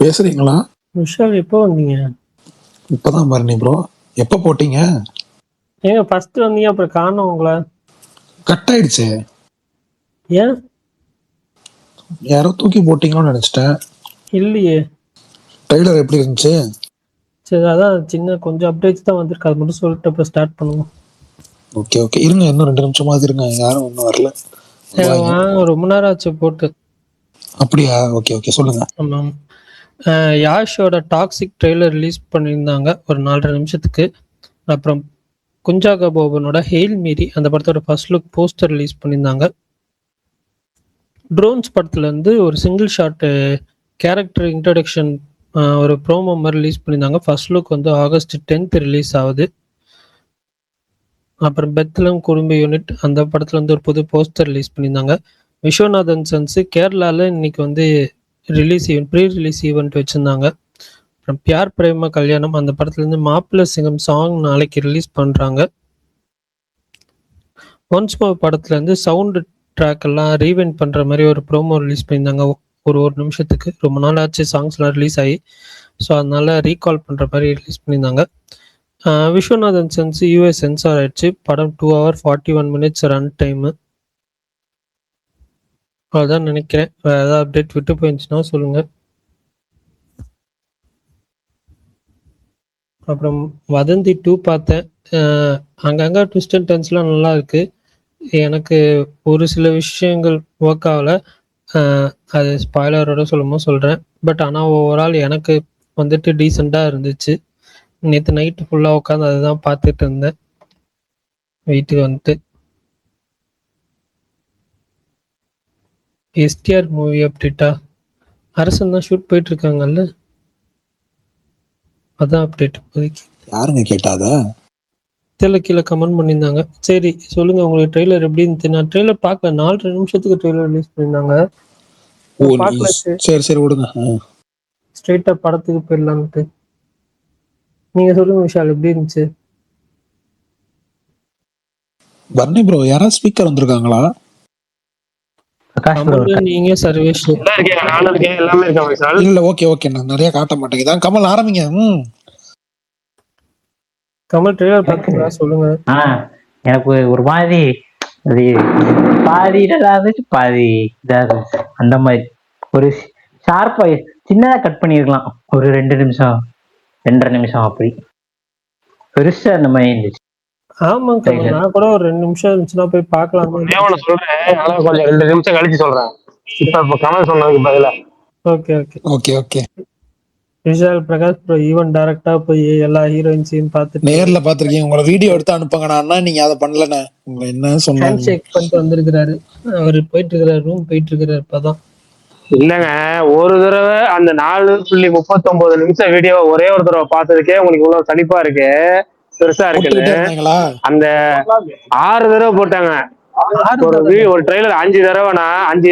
பேசுறீங்களா? விஷால் எப்போ வந்தீங்க? இப்பதான் பரணி ப்ரோ. எப்ப போட்டீங்க? ஏங்க ஃபர்ஸ்ட் வந்தீங்க அப்புறம் காணோம் உங்களை. கட் ஆயிடுச்சு. ஏன்? யாரோ தூக்கி போட்டீங்களோன்னு நினைச்சிட்டேன். இல்லையே. ட்ரெய்லர் எப்படி இருந்துச்சு? சரி, அதான் சின்ன கொஞ்சம் அப்டேட்ஸ் தான் வந்திருக்கு, அது மட்டும் சொல்லிட்டு அப்புறம் ஸ்டார்ட் பண்ணுவோம். ஓகே ஓகே, இருங்க இன்னும் 2 நிமிஷமாவது இருங்க. யாரும் ஒன்றும் வரல. வருவாங்க. ரொம்ப நேரம் ஆச்சு போட்டு. அப்படியா? ஓகே ஓகே, சொல்லுங்க. ஆமாம். யாஷோட டாக்ஸிக் ட்ரெய்லர் ரிலீஸ் பண்ணியிருந்தாங்க ஒரு 4.5 நிமிஷத்துக்கு. அப்புறம் குஞ்சாக போபனோட ஹெயில் மீறி அந்த படத்தோட ஃபர்ஸ்ட் லுக் போஸ்டர் ரிலீஸ் பண்ணியிருந்தாங்க. ட்ரோன்ஸ் படத்துலேருந்து ஒரு சிங்கிள் ஷாட் கேரக்டர் இன்ட்ரடக்ஷன் ஒரு ப்ரோமோ மாதிரி ரிலீஸ் பண்ணியிருந்தாங்க. ஃபர்ஸ்ட் லுக் வந்து ஆகஸ்ட் 10th ரிலீஸ் ஆகுது. அப்புறம் பெத்லம் குடும்ப யூனிட் அந்த படத்துல வந்து ஒரு புது போஸ்டர் ரிலீஸ் பண்ணியிருந்தாங்க. விஸ்வநாதன் சன்ஸ் கேரளாவில் இன்னைக்கு வந்து ப்ரீ ரிலீஸ் ஈவெண்ட் வச்சுருந்தாங்க. அப்புறம் பியார் பிரேம கல்யாணம் அந்த படத்துலேருந்து மாப்பிள்ளை சிங்கம் சாங் நாளைக்கு ரிலீஸ் பண்ணுறாங்க. ஒன்ஸ் மோர் படத்துலேருந்து சவுண்டு ட்ராக் எல்லாம் ரீவெண்ட் பண்ணுற மாதிரி ஒரு ப்ரோமோ ரிலீஸ் பண்ணியிருந்தாங்க ஒரு நிமிஷத்துக்கு. ரொம்ப நாள் ஆச்சு சாங்ஸ்லாம் ரிலீஸ் ஆகி, ஸோ அதனால ரீகால் பண்ணுற மாதிரி ரிலீஸ் பண்ணியிருந்தாங்க. விஸ்வநாதன் சன்ஸ் யூஎஸ் சென்சார் ஆயிடுச்சு. படம் 2 hour 41 minutes ரன் டைமு. அதான் நினைக்கிறேன். வேறு ஏதாவது அப்டேட் விட்டு போயிருந்துச்சுன்னா சொல்லுங்க. அப்புறம் வதந்தி 2 பார்த்தேன். அங்கங்கே ட்விஸ்ட் அண்ட் டர்ன்ஸ்லாம் நல்லா இருக்கு. எனக்கு ஒரு சில விஷயங்கள் ஒர்க் ஆகலை. அது ஸ்பாய்லரோட சொல்லும்போது சொல்கிறேன். பட் ஆனால் ஓவரால் எனக்கு வந்துட்டு டீசெண்டாக இருந்துச்சு. நேற்று நைட்டு ஃபுல்லாக உட்காந்து அதுதான் பார்த்துட்டு இருந்தேன் வீட்டுக்கு வந்துட்டு. எஸ்டிஆர் மூவி அப்டேட்டா? அரசன் தான் ஷூட் போயிட்டு இருக்காங்கல்ல, அதான் அப்டேட் இப்போதைக்கு. யாருங்க கேட்டாத? தெரியல, கீழே கமெண்ட் பண்ணியிருந்தாங்க. சரி சொல்லுங்க, உங்களுக்கு ட்ரெய்லர் எப்படி இருந்துச்சு? நான் ட்ரெய்லர் பார்க்கல. 4.5 நிமிஷத்துக்கு ட்ரெய்லர் ரிலீஸ் பண்ணியிருந்தாங்க. பார்க்கல. சரி சரி விடுங்க. ஸ்ட்ரெயிட்டாக படத்துக்கு போயிடலான்ட்டு. நீங்கள் சொல்லுங்க விஷால், எப்படி இருந்துச்சு? பரணி ப்ரோ, யாராவது ஸ்பீக்கர் வந்திருக்காங்களா? நீங்க சர்வேஷ் இல்ல, ஓகே ஓகே, நான் நிறைய காட்ட மாட்டேங்குதான். கமல் ஆரம்பிங்க. கமல் ட்ரெய்லர் பார்த்தீங்களா? சொல்லுங்க. எனக்கு ஒரு மாதிரி அது பாதி இருந்துச்சு, பாதி இதாவது அந்த மாதிரி ஒரு ஷார்ப்பா சின்னதா கட் பண்ணிருக்கலாம். ஒரு 2 நிமிஷம் 2.5 நிமிஷம் அப்படி பெருசா அந்த மாதிரி இருந்துச்சு. ஆமா கமல், நான் கூட ஒரு 2 நிமிஷம் இருந்துச்சுன்னா போய் பார்க்கலாம் சொல்றேன். ஆனா கொஞ்சம் 2 நிமிஷம் கழிச்சு சொல்றேன். இப்ப கமல் சொன்னதுக்கு பதிலா. Okay okay okay okay. Vishal Prakash bro even டைரக்டா போய் எல்லா ஹீரோயின்ஸையும் பார்த்துட்டு நேர்ல பாத்திருக்கீங்க. உங்களை வீடியோ எடுத்து அனுப்புங்கண்ணா. நீங்க அதை பண்ணலண்ணே. உங்களை என்ன சொன்னாங்க? ஹேண்ட் ஷேக் பண்ணிட்டு வந்திருக்கிறாரு. அவர் போயிட்டு இருக்கிறாரு, ரூம் போயிட்டு இருக்கிறாரு. இப்பதான் இல்லங்க, ஒரு தடவை அந்த 4.39 நிமிஷம் வீடியோ ஒரே ஒரு தடவை பார்த்ததுக்கே உங்களுக்கு இவ்வளவு சலிப்பா இருக்கு, பெருசா இருக்குன்னு. அந்த 6 தடவை போட்டாங்க ஒரு ட்ரெய்லர். 5 தடவைனா 5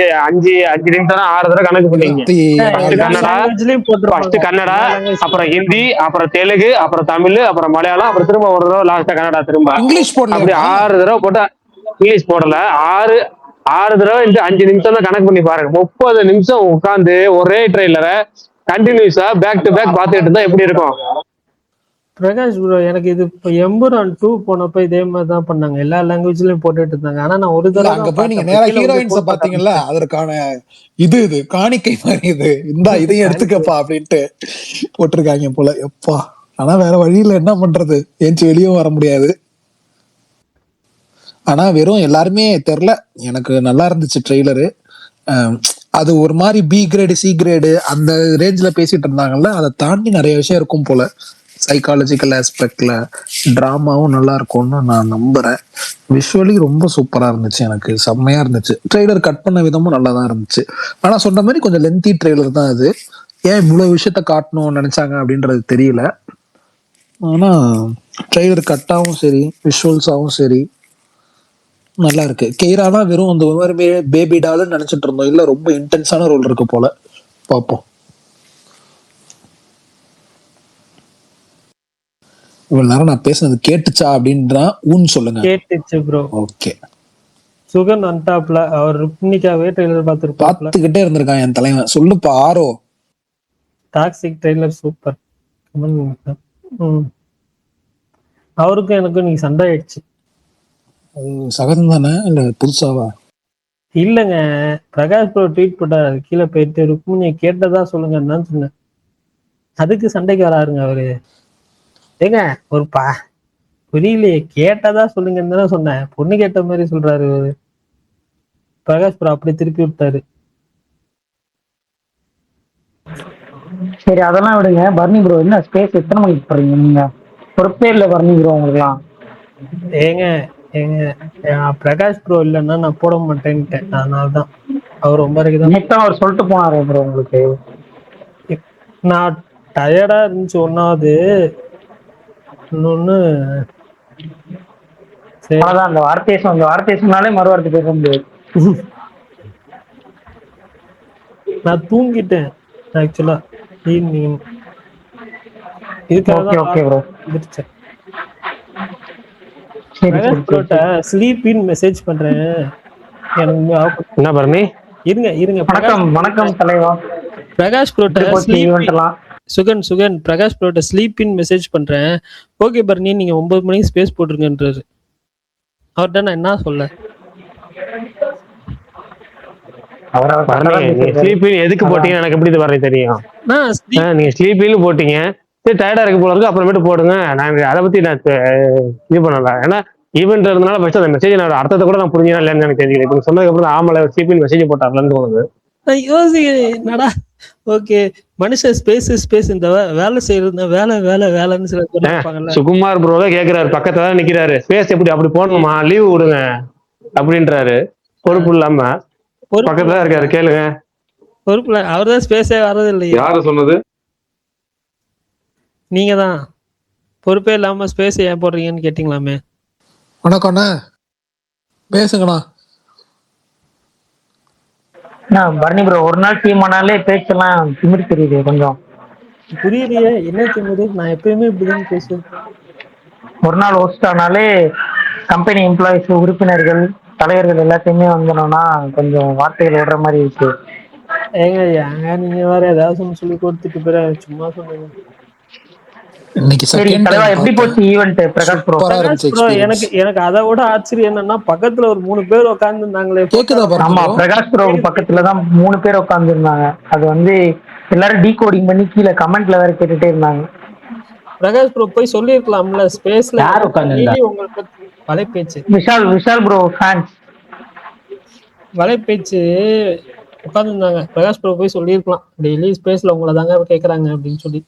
நிமிஷம் 6 தடவை கணக்கு பண்ணீங்க. ஃபர்ஸ்ட் கன்னடா, அப்புறம் ஹிந்தி, அப்புறம் தெலுங்கு, அப்புறம் தமிழ், அப்புறம் மலையாளம், அப்புறம் திரும்ப ஒரு தடவை லாஸ்டா கன்னடா, திரும்ப இங்கிலீஷ் போடல. அப்படி 6 தடவை போட்டா. இங்கிலீஷ் போடல. 6 தடவை இந்த 5 நிமிஷம் தான் கணக்கு பண்ணி பாருங்க. 30 நிமிஷம் உட்காந்து ஒரே ட்ரெய்லரை கண்டினியூஸா பேக் டு பேக் பார்த்துட்டு இருந்தா எப்படி இருக்கும்? பிரகாஷ் ப்ரோ, எனக்கு இது இப்போ எம்புரான் 2 போனப்ப இதே மாதிரி தான் பண்ணாங்க. எல்லா லாங்குவேஜ்லயும் போட்டுட்டு இருந்தாங்க. ஆனா நான் ஒரு தடவை அங்க போய் நீங்க நேரா ஹீரோயின்ஸ பாத்தீங்கல்ல, அதற்கான இது காணிக்கை மாதிரி இது. இதையும் எடுத்துக்கப்பா அப்படின்ட்டு போட்டிருக்காங்க போல. எப்பா, ஆனா வேற வழியில என்ன பண்றது, ஏஞ்சி வெளியும் வர முடியாது. ஆனா வெறும் எல்லாருமே தெரில. எனக்கு நல்லா இருந்துச்சு ட்ரெய்லரு. அது ஒரு மாதிரி பி கிரேடு சி கிரேடு அந்த ரேஞ்சில பேசிட்டு இருந்தாங்கல்ல, அதை தாண்டி நிறைய விஷயம் இருக்கும் போல. சைக்காலஜிக்கல் ஆஸ்பெக்ட்ல டிராமாவும் நல்லா இருக்கும்னு நான் நம்புறேன். விஷுவலி ரொம்ப சூப்பரா இருந்துச்சு. எனக்கு செம்மையா இருந்துச்சு. ட்ரெய்லர் கட் பண்ண விதமும் நல்லா தான் இருந்துச்சு. ஆனா சொன்ன மாதிரி கொஞ்சம் லென்த்தி ட்ரெய்லர் தான் அது. ஏன் இவ்வளவு விஷயத்த காட்டணும்னு நினைச்சாங்க அப்படின்றது தெரியல. ஆனா ட்ரெய்லர் கட்டாவும் சரி, விஷுவல்ஸாவும் சரி நல்லா இருக்கு. கெய்ரானா வெறும் அந்த மாதிரி பேபி டால்னு நினைச்சிட்டு இருந்தோம். இல்ல, ரொம்ப இன்டென்ஸான ரோல் இருக்கு போல. பாப்போம். இவ்வளவு நேரம் நான் பேசுனது கேட்டுச்சா அப்படின்றா சொல்லுங்க. கேட்டுச்சு ப்ரோ. ஓகே. சுகன் அன்டாப்ல அவர் ருக்மிணிக்காவே ட்ரெய்லர் பார்த்துக்கிட்டே இருந்திருக்கான் என் தலைவன். சொல்லுப்பா ஆரோ. Toxic trailer super. அவருக்கும் எனக்கும் நீ சண்டை ஆயிடுச்சு. அது சகஜம் தானே, இல்ல புதுசாவா? இல்லைங்க, பிரகாஷ் ப்ரோ ட்வீட் போட்டார், அது கீழே போயிட்டு ருக்மிணியை கேட்டதா சொல்லுங்கன்னு தான் சொன்னேன். அதுக்கு சண்டைக்கு வராருங்க அவரு. ஏங்க ஒரு புரியலையே, கேட்டதா சொல்லுங்கன்னு தானே சொன்னேன். பொண்ணு கேட்ட மாதிரி சொல்றாரு அவரு. பிரகாஷ் ப்ரோ அப்படி திருப்பி விட்டாரு. சரி அதெல்லாம் விடுங்க. பர்னி ப்ரோ என்ன ஸ்பேஸ் எத்தனை மணிக்கு போறீங்க நீங்க? பொறுப்பே இல்லை பர்னி ப்ரோ உங்களுக்குலாம். ஏங்க ஏங்க பிரகாஷ் ப்ரோ இல்லைன்னா நான் போட மாட்டேன்ட்டேன். அதனாலதான் அவர் 9:30 தான். நேத்தான் அவர் சொல்லிட்டு போனாரு ப்ரோ உங்களுக்கு. நான் டயர்டா இருந்துச்சு ஒன்னாவது, இன்னொன்னு அதான் அந்த வார்த்தையை சொன்னாலே மறுவார்த்தை பேச முடியாது. நான் தூங்கிட்டேன் ஆக்சுவலா ஈவினிங். Okay okay bro. இதுக்காக சரி பிரகாஷ் சரி ப்ரோட்ட ஸ்லீப்பின்னு மெசேஜ் பண்றேன். எனக்கு என்ன பரணி? இருங்க வணக்கம் வணக்கம் தலைவா. பிரகாஷ் ப்ரோட்ட சுகன் பிரகாஷ் ப்ரோட்ட ஸ்லீப்பின்னு மெசேஜ் பண்றேன். ஓகே பர்னி, நீங்க 9 மணிக்கு ஸ்பேஸ் போட்டுருங்கன்றாரு. அவர்கிட்ட நான் என்ன சொல்ல? ஸ்லீப்பிங் எதுக்கு போட்டீங்க எனக்கு எப்படி இது வர தெரியும்? நீங்க ஸ்லீப்பிங் போட்டீங்க, சரி டயர்டா இருக்கு போல இருக்கு, அப்புறமேட்டு போடுங்க. நான் அதை பத்தி நான் இது பண்ணல. ஏன்னா ஈவெண்ட் இருந்தனால ஃபர்ஸ்ட் அந்த மெசேஜ் நான் அர்த்தத்தை கூட நான் புரிஞ்சா இல்லைன்னு எனக்கு தெரியல. இப்போ சொன்னதுக்கு அப்புறம் ஆமல ஸ்லீப்பிங் மெசேஜ் போட்டார்லன்னு தோணுது. என்னடா ஓகே, மனுஷன் ஸ்பேஸ் இந்த வேலை செய்யறது வேலைன்னு சில பேர் இருப்பாங்கல்ல. சுகுமார் ப்ரோ தான் கேக்குறாரு, பக்கத்துல தான் நிக்கிறாரு. ஸ்பேஸ் எப்படி அப்படி போடணுமா, லீவ் விடுங்க அப்படின்றாரு. பொறுப்பு இல்லாம பக்கத்துல இருக்காரு, கேளுங்க. பொறுப்புல அவர்தான் ஸ்பேஸே வர்றது இல்லையா? யாரு சொன்னது? நீங்க தான். பொறுப்பே இல்லாம ஸ்பேஸ் ஏன் போடுறீங்கன்னு கேட்டீங்களாமே. வணக்கம்ண்ணா, பேசுங்கண்ணா. பர்னி ப்ரோ ஒரு நாள் டீம் ஆனாலே பேச்செல்லாம் திமிரு தெரியுது கொஞ்சம். புரியலையே என்ன திமிரு? நான் எப்பயுமே இப்படிதான் பேசுவேன். ஒரு நாள் ஹோஸ்ட் ஆனாலே கம்பெனி எம்ப்ளாயிஸ், உறுப்பினர்கள், தலைவர்கள் எல்லாத்தையுமே வந்துடணும்னா கொஞ்சம் வார்த்தைகள் விடுற மாதிரி இருக்கு. ஏங்க நீங்க வேற ஏதாவது சொல்லி கொடுத்துட்டு போற, சும்மா சொன்னீங்க. எப்படி போச்சு ஈவென்ட் பிரகாஷ் ப்ரோ? எனக்கு அதை விட ஆச்சரியம் என்னன்னா, பக்கத்துல ஒரு 3 பேர் உட்கார்ந்து இருந்தாங்களே. ஆமா, பிரகாஷ் ப்ரோ பக்கத்துலதான் 3 பேர் உட்கார்ந்து இருந்தாங்க. அது வந்து எல்லாரும் டீகோடிங் பண்ணி கீழே கமெண்ட்ல வேற கேட்டுட்டே இருந்தாங்க. பிரகாஷ் ப்ரோ போய் சொல்லிருக்கலாம்ல ஸ்பேஸ்ல யார் உட்கார்ந்து உங்களுக்கு வலைப்பேச்சு. விஷால் ப்ரோ ஃபேன்ஸ் வலைப்பேச்சு உட்கார்ந்துருந்தாங்க. பிரகாஷ் ப்ரோ போய் சொல்லியிருக்கலாம், டெய்லி ஸ்பேஸ்ல உங்களை தாங்க கேக்குறாங்க அப்படின்னு சொல்லி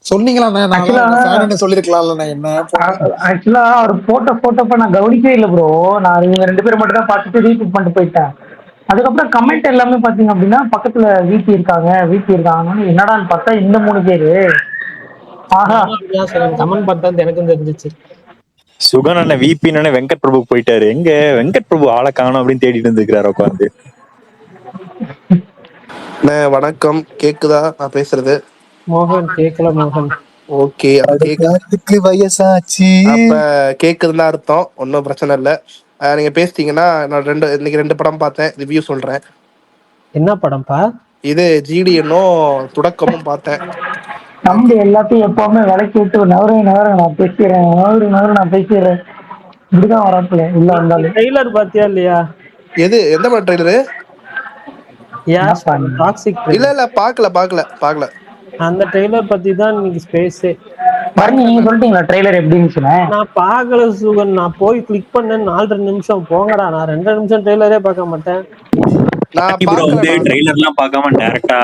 சொன்னீங்களா? ஆக்சுவலா அவர் போட்டப்ப நான் கவனிக்கவே இல்லை ப்ரோ. நான் இவங்க 2 பேரும் மட்டும் தான் பார்த்துட்டு ரீட்வீட் பண்ணிட்டு போயிட்டேன். அதுக்கப்புறம் கமெண்ட் எல்லாமே பாத்தீங்க அப்படின்னா பக்கத்துல வீட்டி இருக்காங்கன்னு என்னடான்னு பார்த்தா இந்த 3 பேரு. கமெண்ட் பார்த்தா எனக்கும் தெரிஞ்சிச்சு. சுகன் அண்ணன் விபி வெங்கட் பிரபு போயிட்டாரு. எங்க வெங்கட் பிரபு ஆளை காணோம் அப்படின்னு தேடிட்டு இருந்திருக்கிறாரு உட்காந்து. வணக்கம், கேக்குதா நான் பேசுறது? மோகன் கேக்கல. மோகன் ஓகே, வயசாச்சு அப்ப கேக்குதுன்னு அர்த்தம். ஒன்னும் பிரச்சனை இல்ல. நீங்க பேசிட்டீங்கன்னா நான் இன்னைக்கு 2 படம் பார்த்தேன், ரிவ்யூ சொல்றேன். என்ன படம்ப்பா இது? ஜிடிஎன்னும் துடக்கமும் பார்த்தேன். தம்பி எல்லாத்தையும் எப்பவுமே விலைக்கு விட்டு நவர நான் பேசிடுறேன் இப்படிதான் வரப்பில்ல உள்ள வந்தாலும். ட்ரெய்லர் பாத்தியா இல்லையா? எந்த மாதிரி ட்ரெய்லரு? இல்ல பாக்கல. அந்த ட்ரெய்லர் பத்தி தான் இன்னைக்கு ஸ்பேஸே. நீங்க சொல்லிட்டீங்களா ட்ரெய்லர் எப்படி இருந்துச்சுன்னு? நான் பார்க்கல சுகன். நான் போய் கிளிக் பண்ணேன் 4.5 நிமிஷம். போங்கடா, நான் 2 நிமிஷம் ட்ரெய்லரே பார்க்க மாட்டேன். ட்ரெய்லர்லாம் பார்க்காம டைரக்டா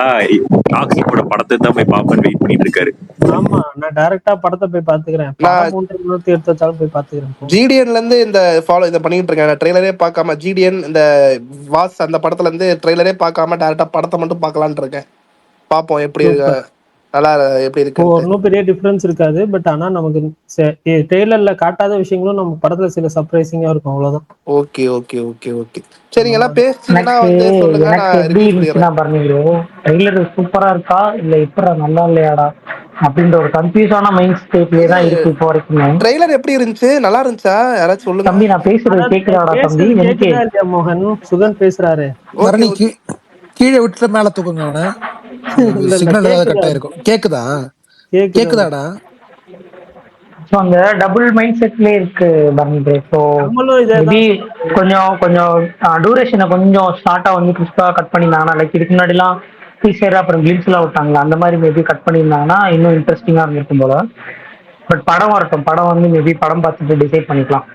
டாக்ஸிக்கோட படத்தை தான் போய் பாப்பேன் வெயிட் பண்ணிட்டு இருக்காரு. ஆமா, நான் டைரக்டா படத்தை போய் பாத்துக்கிறேன். 3 நிமிஷம் எடுத்தாலும் போய் பாத்துக்கிறேன். ஜிடிஎன்ல இருந்து இந்த ஃபாலோ இத பண்ணிட்டு இருக்கேன். ட்ரெய்லரே பார்க்காம ஜிடிஎன் இந்த வாஸ் அந்த படத்துல இருந்து ட்ரெய்லரே பார்க்காம டைரக்டா படத்தை மட்டும் பார்க்கலாம்னு இருக்கேன். பாப்போம் எப்படி இருக்கு. நல்லா எப்படி இருக்கு. ஒன்னும் பெரிய டிஃபரன்ஸ் இருக்காது. பட் ஆனா நமக்கு ட்ரெய்லர்ல காட்டாத விஷயங்களும் நம்ம படத்துல சில சர்ப்ரைசிங்கா இருக்கும், அவ்வளவுதான். ஓகே. சரிங்க, எல்லாம் பேசினா வந்து சொல்லுங்க. நான் ரிவ்யூ பண்ணிடுறேன். ட்ரெய்லர் சூப்பரா இருக்கா இல்ல இப்ப நல்லா இல்லையாடா அப்படின்ற ஒரு கன்ஃபியூஸான மைண்ட் ஸ்டேட்லயே தான் இருக்கு இப்போ வரைக்கும். ட்ரெய்லர் எப்படி இருந்துச்சு? நல்லா இருந்துச்சா? யாராச்சும் சொல்லுங்க. தம்பி நான் பேசுறது கேக்குறாடா தம்பி? எனக்கு மோகன் சுகன் பேசுறாரு. கீழே விட்டுட்டு மேல தூக்குங்க அவனை. சிக்னல் ஏதாவது கட் ஆயிருக்கும். கேக்குதா? கேக்குதாடா? ஸோ அந்த டபுள் மைண்ட் செட்லேயே இருக்கு பரணி ப்ரோ. ஸோ நம்மளும் இதே மேபி கொஞ்சம் கொஞ்சம் டூரேஷனை கொஞ்சம் ஷார்ட்டாக வந்து கிறிஸ்பாக கட் பண்ணியிருந்தாங்கன்னா, லைக் இதுக்கு முன்னாடிலாம் டீசர் அப்புறம் கிளிம்ஸ்லாம் விட்டாங்களா, அந்த மாதிரி மேபி கட் பண்ணியிருந்தாங்கன்னா இன்னும் இன்ட்ரெஸ்டிங்காக இருந்திருக்கும் போல. பட் படம் வரட்டும், படம் வந்து மேபி படம் பார்த்துட்டு டிசைட் பண்ணிக்கலாம்.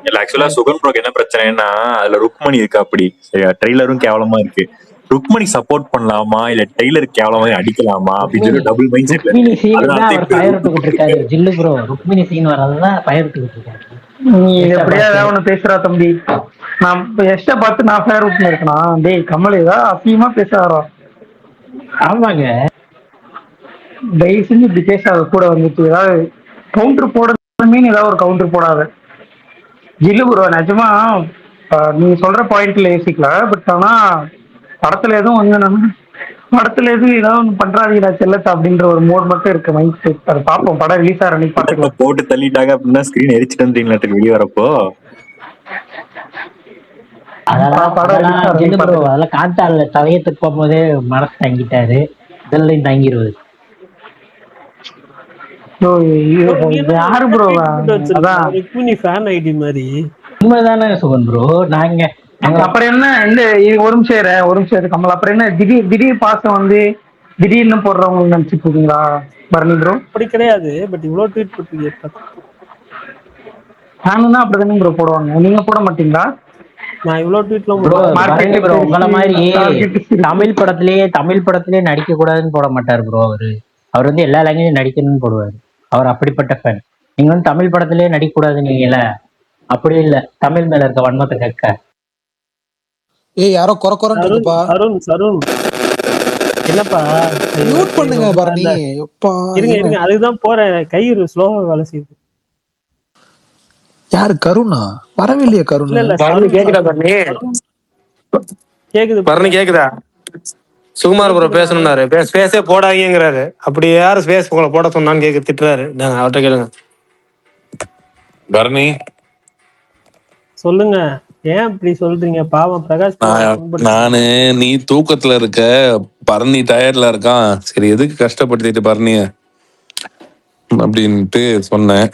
இல்ல ஆக்சுவலா சுகன் ப்ரோக்கு என்ன பிரச்சனைன்னா அதுல ருக்மணி இருக்கா, அப்படி சரியா ட்ரெய்லரும் கேவலமா இருக்கு. ருக்மணி சப்போர்ட் பண்ணலாமா இல்ல டெய்லர் கேவலமா அடிக்கலாமா அப்படின்னு சொல்லி டபுள் மைண்ட் செட்ல ருக்மிணி சீன் தான் அதனால அவர் ஃபயர் விட்டுக்கிட்டு இருக்காரு. ஜில்லு ப்ரோ ருக்மிணி சீன் வர்றதுதான் ஃபயர் விட்டுக்கிட்டு இருக்காரு. நீ எப்படியா ஏதாவது ஒண்ணு பேசுறா தம்பி. நான் எஸ்ட பார்த்து நான் ஃபயர் விட்டு இருக்கேன். டேய் கமல் ஏதாவது அசிங்கமா பேசுறாரோ. ஆமாங்க, தயவு செஞ்சு இப்படி பேசாத. கூட வந்துட்டு ஏதாவது கவுண்டர் போடுறதுமே ஏதாவது ஒரு கவுண்டர் போடாத. ஜில்லு ப்ரோ நிஜமா நீங்க சொல்ற பாயிண்ட்ல யோசிக்கல. பட் ஆனா படத்துல எதுவும் வந்து நம்ம படத்துல எதுவும் ஏதாவது ஒன்று பண்றாதீங்கடா செல்லத்தை அப்படின்ற ஒரு மோட் மட்டும் இருக்கு மைண்ட் செட். அது பார்ப்போம், படம் ரிலீஸ் ஆகிற அன்னைக்கு பார்த்துக்கலாம். போட்டு தள்ளிட்டாங்க அப்படின்னா ஸ்கிரீன் எரிச்சிட்டு வந்தீங்களா வெளியே வரப்போ? அதெல்லாம் ஜில்லு ப்ரோ அதெல்லாம் காத்தால தவையத்துக்கு போகும்போதே மனசு தங்கிட்டாரு, இதெல்லாம் தங்கிடுவது. யாரு ப்ரோ அதான் ருக்மிணி ஃபேன் ஐடி மாதிரி உண்மைதானே சுகன் ப்ரோ. நாங்க அப்புறம் என்ன இந்த ஒரு நிமிஷம் இரு கமல். அப்புறம் என்ன திடீர் பாசம் வந்து திடீர்னு போடுறவங்க நினைச்சிட்டு இருக்கீங்களா பரணி ப்ரோ? அப்படி கிடையாது. பட் இவ்வளவு ட்வீட் போட்டுருக்கீங்க. நானும் தான் அப்படிதானே ப்ரோ போடுவாங்க, நீங்க போட மாட்டீங்களா? நான் இவ்வளவு ட்வீட்லாம் ப்ரோ உங்களை மாதிரி தமிழ் படத்திலேயே நடிக்க கூடாதுன்னு போட மாட்டார் ப்ரோ. அவர் வந்து எல்லா லாங்குவேஜும் நடிக்கணும்னு போடுவார். அவர் அப்படிப்பட்ட ஃபேன். நீங்க வந்து தமிழ் படத்திலேயே நடிக்க கூடாதுன்னீங்கல்ல, அப்படி இல்ல தமிழ் மேல இருக்க வன்மத்தை கேட்க. ஏய் யாரோ குறக்குறன்னு இருக்குப்பா. சருண் என்னப்பா மியூட் பண்ணுங்க பரணி. எப்பா இருங்க அதுதான் போறேன். கை ஸ்லோவா வேலை செய்யுது. யாரு கருணா? வரவில்லையே கருண். கேக்குதா பரணி? கேக்குது பரணி கேக்குதா? சுகுமார் ப்ரோ பேசணும்னாரு, ஸ்பேஸே போடாதீங்கிறாரு. அப்படி யாரு ஸ்பேஸ் போட சொன்னான்னு கேட்க திட்டுறாரு. அவர்கிட்ட கேளுங்க. பரணி சொல்லுங்க, ஏன் இப்படி சொல்றீங்க? பாவம் பிரகாஷ். நானு நீ தூக்கத்துல இருக்க, பரணி டயர்ட்ல இருக்கான், சரி எதுக்கு கஷ்டப்படுத்திட்டு பரணிய அப்படின்ட்டு சொன்னேன்.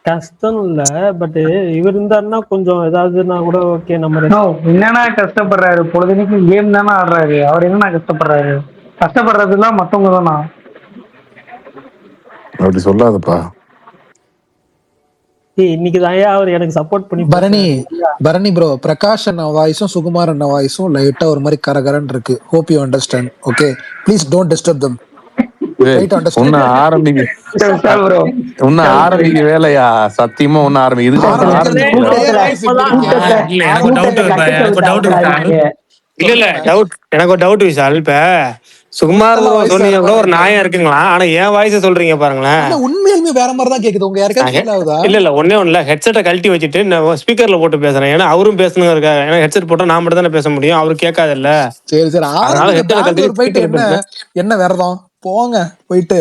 கஷ்டம் இல்ல, பட் இவர் இருந்தாருன்னா கொஞ்சம் ஏதாவதுன்னா கூட ஓகே. நம்ம என்னன்னா கஷ்டப்படுறாரு, பொழுதுனைக்கு கேம் தானே ஆடுறாரு. அவர் என்னன்னா கஷ்டப்படுறாரு? கஷ்டப்படுறதுலாம் மத்தவங்க தானா? அப்படி சொல்லாதப்பா. இன்னைக்கு தான் அவர் எனக்கு சப்போர்ட் பண்ணி. பரணி ப்ரோ, பிரகாஷ் அண்ணா வாய்ஸும் சுகுமார் அண்ணா வாய்ஸும் லைட்டா ஒரு மாதிரி கரகரன்னு இருக்கு. Hope you understand. Okay please don't disturb them. ஆரம்பிக்க வேலையா? சத்தியமா ஒன்னும் ஆரம்பிக்குது. எனக்கு ஒரு டவுட் விஷால். இப்ப சுகுமார் சொன்னீங்க கூட ஒரு நியாயம் இருக்குங்களா? ஆனா என் வாய்ஸ் சொல்றீங்க பாருங்களேன், உண்மையிலுமே வேற மாதிரி தான் கேக்குது. உங்க யாருக்காவது இல்ல ஒண்ணே ஹெட்செட்டை கழட்டி வச்சுட்டு நான் ஸ்பீக்கர்ல போட்டு பேசுறேன். ஏன்னா அவரும் பேசணும் இருக்காரு. ஏன்னா ஹெட்செட் போட்டா நான் மட்டும் தானே பேச முடியும், அவரு கேட்காது இல்ல. சரி அதனால ஹெட்செட் கழட்டி என்ன விரதம் போங்க போயிட்டு.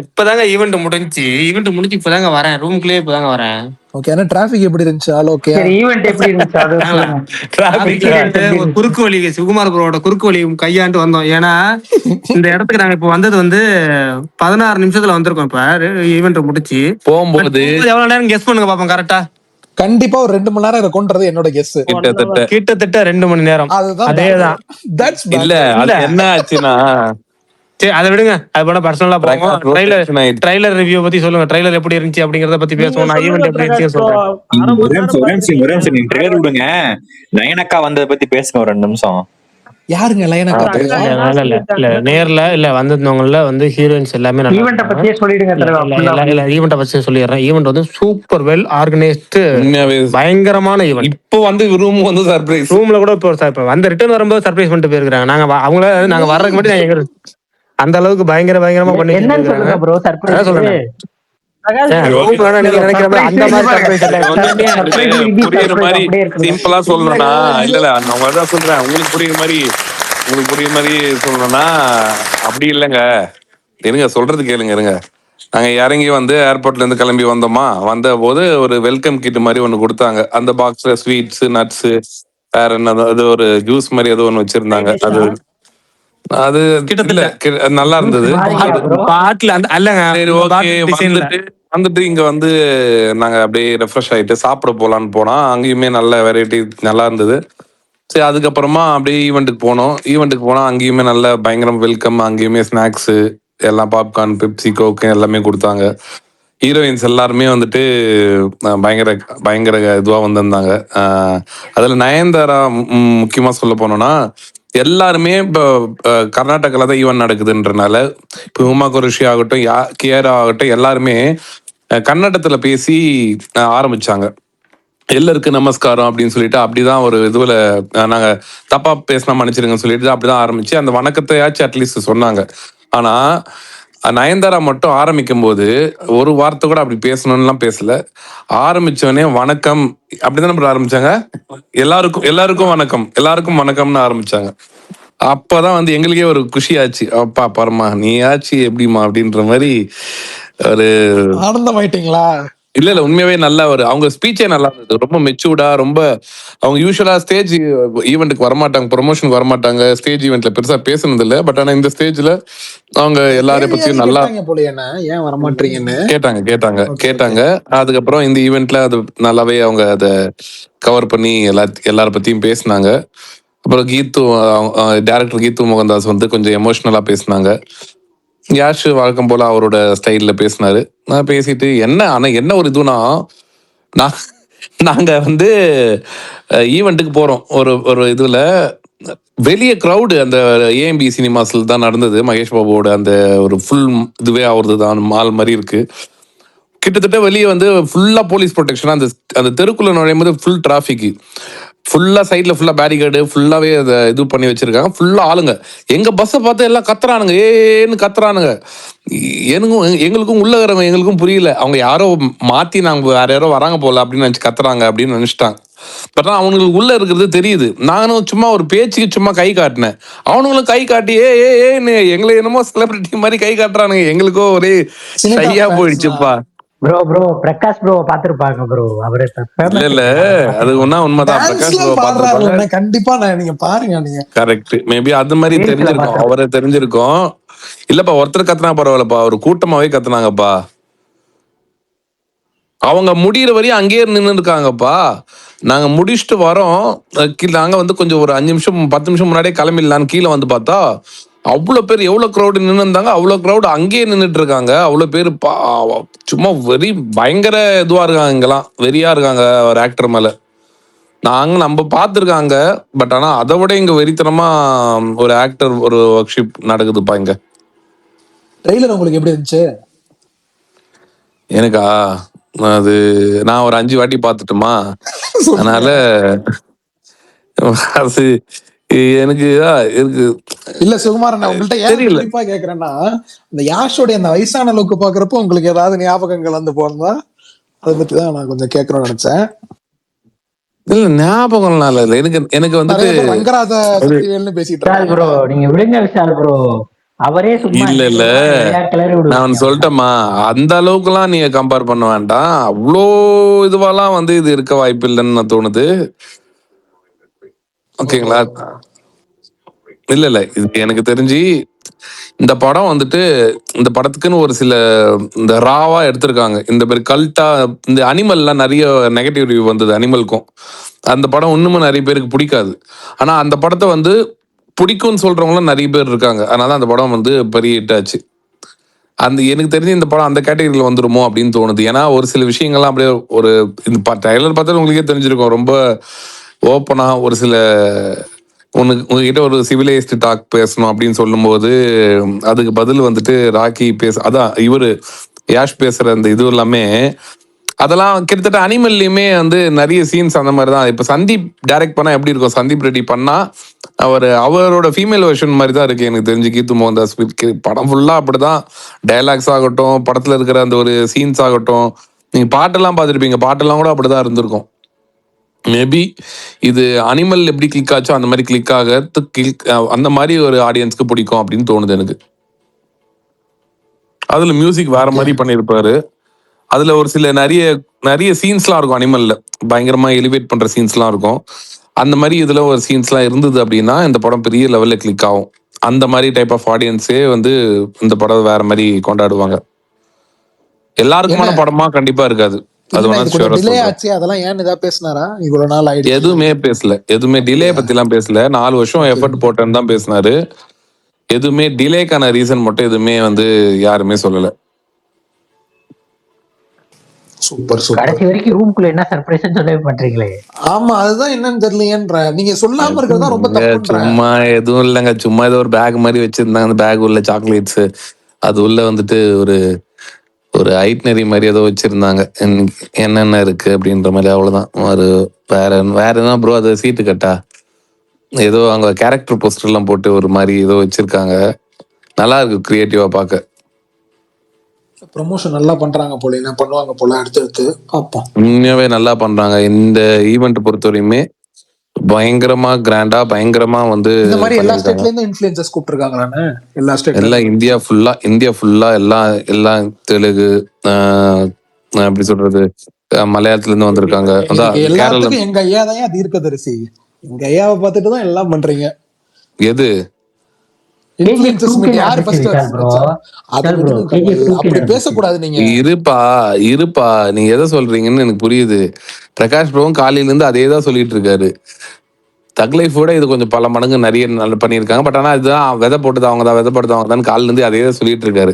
இப்பதாங்க ஈவென்ட் முடிஞ்சு இப்பதாங்க வரேன், ரூம்குள்ளே இப்பதாங்க வரேன். ஓகே, என்ன டிராபிக் எப்படி இருந்துச்சு? All okay. ஈவென்ட் எப்படி இருந்துச்சு அது சொல்லுங்க. டிராபிக் குறுக்கு வழி, சுகுமார் ப்ரோட குறுக்கு வழி கையாண்டு வந்தோம். ஏன்னா இந்த இடத்துக்கு நாங்க இப்ப வந்தது வந்து 16 நிமிஷத்துல வந்திருக்கோம். இப்ப ஈவென்ட் முடிச்சு போகும்போது எவ்வளவு நேரம் கெஸ் பண்ணுங்க பாப்போம். கரெக்டா கண்டிப்பா ஒரு 2 மணி நேரம் இருக்கும்ன்றது என்னோட கெஸ். கிட்டத்தட்ட 2 மணி நேரம். அதேதான். இல்ல என்ன ஆச்சுன்னா, அதை விடுங்க, அது பண்ண பர்சனலா போகும். ட்ரைலர் ரிவ்யூ பத்தி சொல்லுங்க. ட்ரைலர் எப்படி இருந்துச்சு அப்படிங்கறத பத்தி பேசுவோம். நான் ஈவென்ட் எப்படி இருந்துச்சு சொல்றேன். ட்ரைலர் விடுங்க, நயனக்கா வந்ததை பத்தி பேசுங்க ஒரு 2 நிமிஷம். யாருங்க லைனக்கா? இல்ல நேர்ல இல்ல வந்திருந்தவங்கல வந்து ஹீரோயின்ஸ் எல்லாமே நல்லா. ஈவென்ட் பத்தியே சொல்லிடுங்க தலைவா. இல்ல ஈவென்ட் பத்தி சொல்லிடுறேன். ஈவென்ட் வந்து சூப்பர் வெல் ஆர்கனைஸ்டு, பயங்கரமான ஈவென்ட். இப்போ வந்து ரூம் வந்து சர்ப்ரைஸ், ரூம்ல கூட இப்போ வந்து ரிட்டர்ன் வரும்போது சர்ப்ரைஸ் பண்ணிட்டு போயிருக்காங்க. நாங்க வர்றதுக்கு மட்டும் அந்த அளவுக்கு பயங்கரமா பண்ணி சொல்லுங்க ப்ரோ. சர்ப்ரைஸ் சொல்றேன். புரியுற மாதிரி சிம்பிளா சொல்லணும்னா, இல்ல நான் சொல்றேன் உங்களுக்கு புரியுற மாதிரி சொல்லணும்னா அப்படி இல்லைங்க. இருங்க சொல்றது கேளுங்க. இருங்க, நாங்க இறங்கி வந்து ஏர்போர்ட்ல இருந்து கிளம்பி வந்த போது ஒரு வெல்கம் கிட் மாதிரி ஒண்ணு கொடுத்தாங்க. அந்த பாக்ஸ்ல ஸ்வீட்ஸ், நட்ஸ், வேற என்ன அது ஒரு ஜூஸ் மாதிரி ஏதோ ஒண்ணு வச்சிருந்தாங்க. அது அது இல்ல நல்லா இருந்தது. பாட்டில் அல்லங்க சரி ஓகே. வந்துட்டு இங்க வந்து நாங்க அப்படியே ரெஃப்ரெஷ் ஆயிட்டு சாப்பிட போலான்னு போனா அங்கேயுமே நல்ல வெரைட்டி நல்லா இருந்தது. சரி அதுக்கப்புறமா அப்படியே ஈவெண்ட்டுக்கு போனா அங்கேயுமே நல்ல பயங்கரம் வெல்கம். அங்கேயுமே ஸ்நாக்ஸ் எல்லாம் பாப்கார்ன் பெப்சி கோக்கு எல்லாமே கொடுத்தாங்க. ஹீரோயின்ஸ் எல்லாருமே வந்துட்டு பயங்கர பயங்கர இதுவா வந்திருந்தாங்க. அதுல நயன்தாரா முக்கியமா சொல்ல போனோம்னா எல்லாருமே இப்போ கர்நாடகால தான் ஈவென்ட் நடக்குதுன்றனால இப்போ உமா குரேஷி ஆகட்டும் கியாரா ஆகட்டும் எல்லாருமே கன்னடத்துல பேசி ஆரம்பிச்சாங்க. எல்லாருக்கும் நமஸ்காரம் அப்படின்னு சொல்லிட்டு அப்படிதான் ஒரு இதுல நாங்க தப்பா பேசினா மன்னிச்சிருங்கன்னு சொல்லிட்டு அப்படிதான் ஆரம்பிச்சு அந்த வணக்கத்தையாச்சும் அட்லீஸ்ட் சொன்னாங்க. ஆனா நயன்தாரா மட்டும் ஆரம்பிக்கும் போது ஒரு வார்த்தை கூட அப்படி பேசணும்லாம் பேசல. ஆரம்பிச்சோடனே வணக்கம் அப்படிதான் ஆரம்பிச்சாங்க. எல்லாருக்கும் வணக்கம்னு ஆரம்பிச்சாங்க. அப்பதான் வந்து எங்களுக்கே ஒரு குஷி ஆச்சு. அப்பா பரமா நீ ஆச்சு எப்படிமா அப்படின்ற மாதிரி ஒரு ஆனந்தமாயிட்டீங்களா? இல்ல உண்மையாவே நல்லா அவங்க ஸ்பீச்சே நல்லா இருந்தது. ரொம்ப மெச்சூர்டா ரொம்ப அவங்க யூஸ்வலா ஸ்டேஜ் ஈவெண்ட்டுக்கு வரமாட்டாங்க, ப்ரொமோஷனுக்கு வரமாட்டாங்க, ஸ்டேஜ் ஈவெண்ட்ல பெருசா பேசுனது இல்ல. பட் ஆனா இந்த ஸ்டேஜ்ல அவங்க எல்லாரையும் பத்தியும் நல்லா ஏன் வரமாட்டீங்கன்னு கேட்டாங்க. அதுக்கப்புறம் இந்த ஈவெண்ட்ல அது நல்லாவே அவங்க அதை கவர் பண்ணி எல்லார பத்தியும் பேசினாங்க. அப்புறம் டைரக்டர் கீத்து மோகன்தாஸ் வந்து கொஞ்சம் எமோஷனலா பேசினாங்க. யாஷ் வழக்கம் போல அவரோட ஸ்டைல்ல பேசினாரு. நான் பேசிட்டு என்ன ஒரு இதுனா நாங்க வந்து ஈவெண்ட்டுக்கு போறோம். ஒரு இதுல வெளியே கிரௌடு அந்த ஏஎம்பி சினிமாஸ்ல தான் நடந்தது. மகேஷ் பாபுவோட அந்த ஒரு ஃபுல் இதுவே அவரது தான் மால் மாதிரி இருக்கு. கிட்டத்தட்ட வெளியே வந்து ஃபுல்லா போலீஸ் ப்ரொடெக்ஷன். அந்த தெருக்குள்ள நுழையும் போது ஃபுல் டிராபிக், ஃபுல்லா சைட்ல ஃபுல்லா பேரிகார்டு ஃபுல்லாவே அதை இது பண்ணி வச்சிருக்காங்க. ஃபுல்லா ஆளுங்க. எங்க பஸ்ஸை பார்த்து எல்லாம் கத்துறானுங்க, ஏன்னு கத்துறானுங்க. எங்களுக்கும் உள்ள இருக்கிறவங்க எங்களுக்கும் புரியல. அவங்க யாரோ மாத்தி நாங்க வேற யாரோ வராங்க போல அப்படின்னு நினைச்சு கத்துறாங்க அப்படின்னு நினைச்சிட்டாங்க. பட் அவங்களுக்கு உள்ள இருக்கிறது தெரியுது. நானும் சும்மா ஒரு பேச்சுக்கு சும்மா கை காட்டினேன். அவனுங்களும் கை காட்டி ஏன்னு எங்களை என்னமோ செலிபிரிட்டி மாதிரி கை காட்டுறானுங்க. எங்களுக்கும் ஒரே ஷையா போயிடுச்சுப்பா. ப்ரோ பிரகாஷ் ப்ரோ பாத்துருப்பாங்க ப்ரோ. அவரு இல்ல அது ஒண்ணா உண்மைதான். பிரகாஷ் ப்ரோ பாத்துருப்பாங்க கண்டிப்பா. நீங்க பாருங்க, நீங்க கரெக்ட். மேபி அது மாதிரி தெரிஞ்சிருக்கும், அவரை தெரிஞ்சிருக்கும். இல்லப்பா ஒருத்தர் கத்துனா பரவாயில்லப்பா, ஒரு கூட்டமாவே கத்துனாங்கப்பா. அவங்க முடிகிற வரையும் அங்கேயே நின்று இருக்காங்கப்பா. நாங்க முடிச்சுட்டு வரோம். நாங்க வந்து கொஞ்சம் ஒரு 5 நிமிஷம் 10 நிமிஷம் முன்னாடியே கிளம்பிடலான்னு கீழே வந்து பார்த்தா அவ்வளவு பேர் எவ்வளவு க்ரௌடு நின்று இருந்தாங்க. அவ்வளவு க்ரௌடு அங்கேயே நின்றுட்டு இருக்காங்க. அவ்வளவு பேர் சும்மா பயங்கர இதுவா இருக்காங்க. இங்கெல்லாம் வெறியா இருக்காங்க ஒரு ஆக்டர் மேல. நம்ம பார்த்துருக்காங்க. பட் ஆனா அதை விட இங்க வெறித்தனமா ஒரு ஆக்டர் ஒரு ஒர்க்ஷிப் நடக்குதுப்பா இங்க. ட்ரெய்லர் உங்களுக்கு எப்படி இருந்துச்சு? எனக்கா அது நான் ஒரு 5 வாட்டி பார்த்துட்டுமா, அதனால அது எனக்கு இருக்கு. இல்ல சுகுமாரன், நான் உங்கள்கிட்ட ஏன் கண்டிப்பா கேக்குறேன்னா, இந்த யாஷோடைய அந்த வயசான லுக்கு பாக்குறப்போ உங்களுக்கு ஏதாவது ஞாபகங்கள் வந்து போனதா? அதை பத்தி தான் நான் கொஞ்சம் கேட்கணும்னு நினைச்சேன். இல்ல ஞாபகம்லாம் இல்ல. எனக்கு வந்துட்டு ரங்கராஜ சக்திவேல்னு பேசிட்டு இருக்காங்க ப்ரோ. நீங்க விடுங்க விஷால் ப்ரோ, அவரே சும்மா இல்ல நான் சொல்லிட்டேமா, அந்த அளவுக்கு எல்லாம் நீங்க கம்பேர் பண்ண வேண்டாம். அவ்வளோ இதுவெல்லாம் வந்து இது இருக்க வாய்ப்பு இல்லைன்னு தோணுது. ஓகேங்களா? இல்ல இது எனக்கு தெரிஞ்சு இந்த படம் வந்துட்டு இந்த படத்துக்குன்னு ஒரு சில இந்த ராவா எடுத்திருக்காங்க. இந்த மாதிரி கல்ட்டா இந்த அனிமல்லாம் நிறைய நெகட்டிவ் ரிவ்யூ வந்தது அனிமலுக்கும். அந்த படம் இன்னுமும் நிறைய பேருக்கு பிடிக்காது. ஆனா அந்த படத்தை வந்து பிடிக்கும்னு சொல்றவங்களும் நிறைய பேர் இருக்காங்க. அதனால அந்த படம் வந்து பெரிய ஹிட் ஆச்சு. எனக்கு தெரிஞ்சு இந்த படம் அந்த கேட்டகரியில் வந்துருமோ அப்படின்னு தோணுது. ஏன்னா ஒரு சில விஷயங்கள்லாம் அப்படியே ஒரு இந்த ட்ரைலர் பார்த்தாலும் உங்களுக்கே தெரிஞ்சிருக்கும். ரொம்ப ஓப்பனா ஒரு சில உங்ககிட்ட ஒரு சிவிலைஸ்டு டாக் பேசணும் அப்படின்னு சொல்லும்போது அதுக்கு பதில் வந்துட்டு ராக்கி அதான் இவரு யாஷ் பேசுற அந்த இது எல்லாமே அதெல்லாம் கிட்டத்தட்ட அனிமல்லையுமே வந்து நிறைய சீன்ஸ் அந்த மாதிரி தான். இப்போ சந்தீப் டைரக்ட் பண்ணா எப்படி இருக்கும், சந்தீப் ரெட்டி பண்ணா அவரோட ஃபீமேல் வெர்ஷன் மாதிரி தான் இருக்கு எனக்கு தெரிஞ்சு. கீத்து மோகன்தாஸ் படம் ஃபுல்லா அப்படிதான். டயலாக்ஸ் ஆகட்டும், படத்துல இருக்கிற அந்த ஒரு சீன்ஸ் ஆகட்டும், நீங்க பாட்டெல்லாம் பார்த்துருப்பீங்க, பாட்டெல்லாம் கூட அப்படிதான் இருந்திருக்கும். மேபி இது அனிமல் எப்படி கிளிக் ஆச்சோ அந்த மாதிரி கிளிக் அந்த மாதிரி ஒரு ஆடியன்ஸ்க்கு பிடிக்கும் அப்படின்னு தோணுது எனக்கு. அதுல மியூசிக் வேற மாதிரி பண்ணியிருப்பாரு. அதுல ஒரு சில நிறைய சீன்ஸ்லாம் இருக்கும் அனிமல்ல, பயங்கரமா எலிவேட் பண்ற சீன்ஸ்லாம் இருக்கும். அந்த மாதிரி இதுல ஒரு சீன்ஸ்லாம் இருந்தது அப்படின்னா இந்த படம் பெரிய லெவல்ல கிளிக் ஆகும். அந்த மாதிரி டைப் ஆஃப் ஆடியன்ஸே வந்து இந்த படம் வேற மாதிரி கொண்டாடுவாங்க. எல்லாருக்குமான படமா கண்டிப்பா இருக்காது. அது வேணா ஷூரா டிலே சொல்றேன். ஆச்சு அதெல்லாம் ஏன் இதா பேசினாரா இவ்வளவு நாள் ஆயிடுச்சு? எதுவுமே பேசல, எதுவுமே டிலே பத்தி எல்லாம் பேசல. 4 வருஷம் எஃபர்ட் போட்டேன்னு தான் பேசினாரு. எதுவுமே டிலேக்கான ரீசன் மட்டும் எதுவுமே வந்து யாருமே சொல்லல. Super super. கடைசி வரைக்கும் ரூம்குள்ள என்ன சர்ப்ரைஸ் சொல்லவே பண்றீங்களே. ஆமா அதுதான் என்னன்னு தெரியலையேன்ற. நீங்க சொல்லாம இருக்கிறதா ரொம்ப தப்பு. சும்மா எதுவும் இல்லைங்க, சும்மா ஏதோ ஒரு பேக் மாதிரி வச்சிருந்தாங்க. அந்த பேக் உள்ள சாக்லேட்ஸ், அது உள்ள வந்துட்டு ஒரு ஒரு ஐட்னரி மாதிரி ஏதோ வச்சிருந்தாங்க. என்னென்ன இருக்கு அப்படின்ற மாதிரி, அவ்வளவுதான். ஒரு வேற என்ன ப்ரோ, அது சீட்டு கட்டா ஏதோ அவங்க கேரக்டர் போஸ்டர் எல்லாம் போட்டு ஒரு மாதிரி ஏதோ வச்சிருக்காங்க. நல்லா இருக்கு, கிரியேட்டிவா பார்க்க. ப்ரமோஷன் நல்லா பண்றாங்க போல, என்ன பண்ணுவாங்க போல அடுத்தடுத்து பார்ப்போம். உண்மையாவே நல்லா பண்றாங்க. இந்த ஈவெண்ட் பொறுத்தவரையுமே பயங்கரமா கிராண்டா, பயங்கரமா வந்து இந்த மாதிரி எல்லா ஸ்டேட்ல இருந்து இன்ஃப்ளூயன்சர்ஸ் கூப்பிட்டுருக்காங்களானே? எல்லா ஸ்டேட், எல்லாம் இந்தியா ஃபுல்லா எல்லாம் தெலுங்கு, எப்படி சொல்றது, மலையாளத்துல இருந்து வந்திருக்காங்க. அதான் எல்லாத்துக்கும் எங்க ஐயா தான் தீர்க்கதரிசி. எங்க ஐயாவை பார்த்துட்டு தான் எல்லாம் பண்றீங்க. எது இன்ஃப்ளூயன்சர்ஸ் மீட் யார் ஃபர்ஸ்ட் அப்படி பேசக்கூடாது. நீங்க இருப்பா நீங்க எதை சொல்றீங்கன்னு எனக்கு புரியுது. பிரகாஷ் ப்ரோவும் காலையில இருந்து அதே தான் சொல்லிட்டு இருக்காரு. தக் லைஃபோட இது கொஞ்சம் பல மடங்கு நிறைய நல்லா பண்ணியிருக்காங்க. பட் ஆனா இதுதான் விதை போட்டது அவங்க தான், விதை போட்டது அவங்க தான் காலையில இருந்து அதே தான் சொல்லிட்டு இருக்காரு.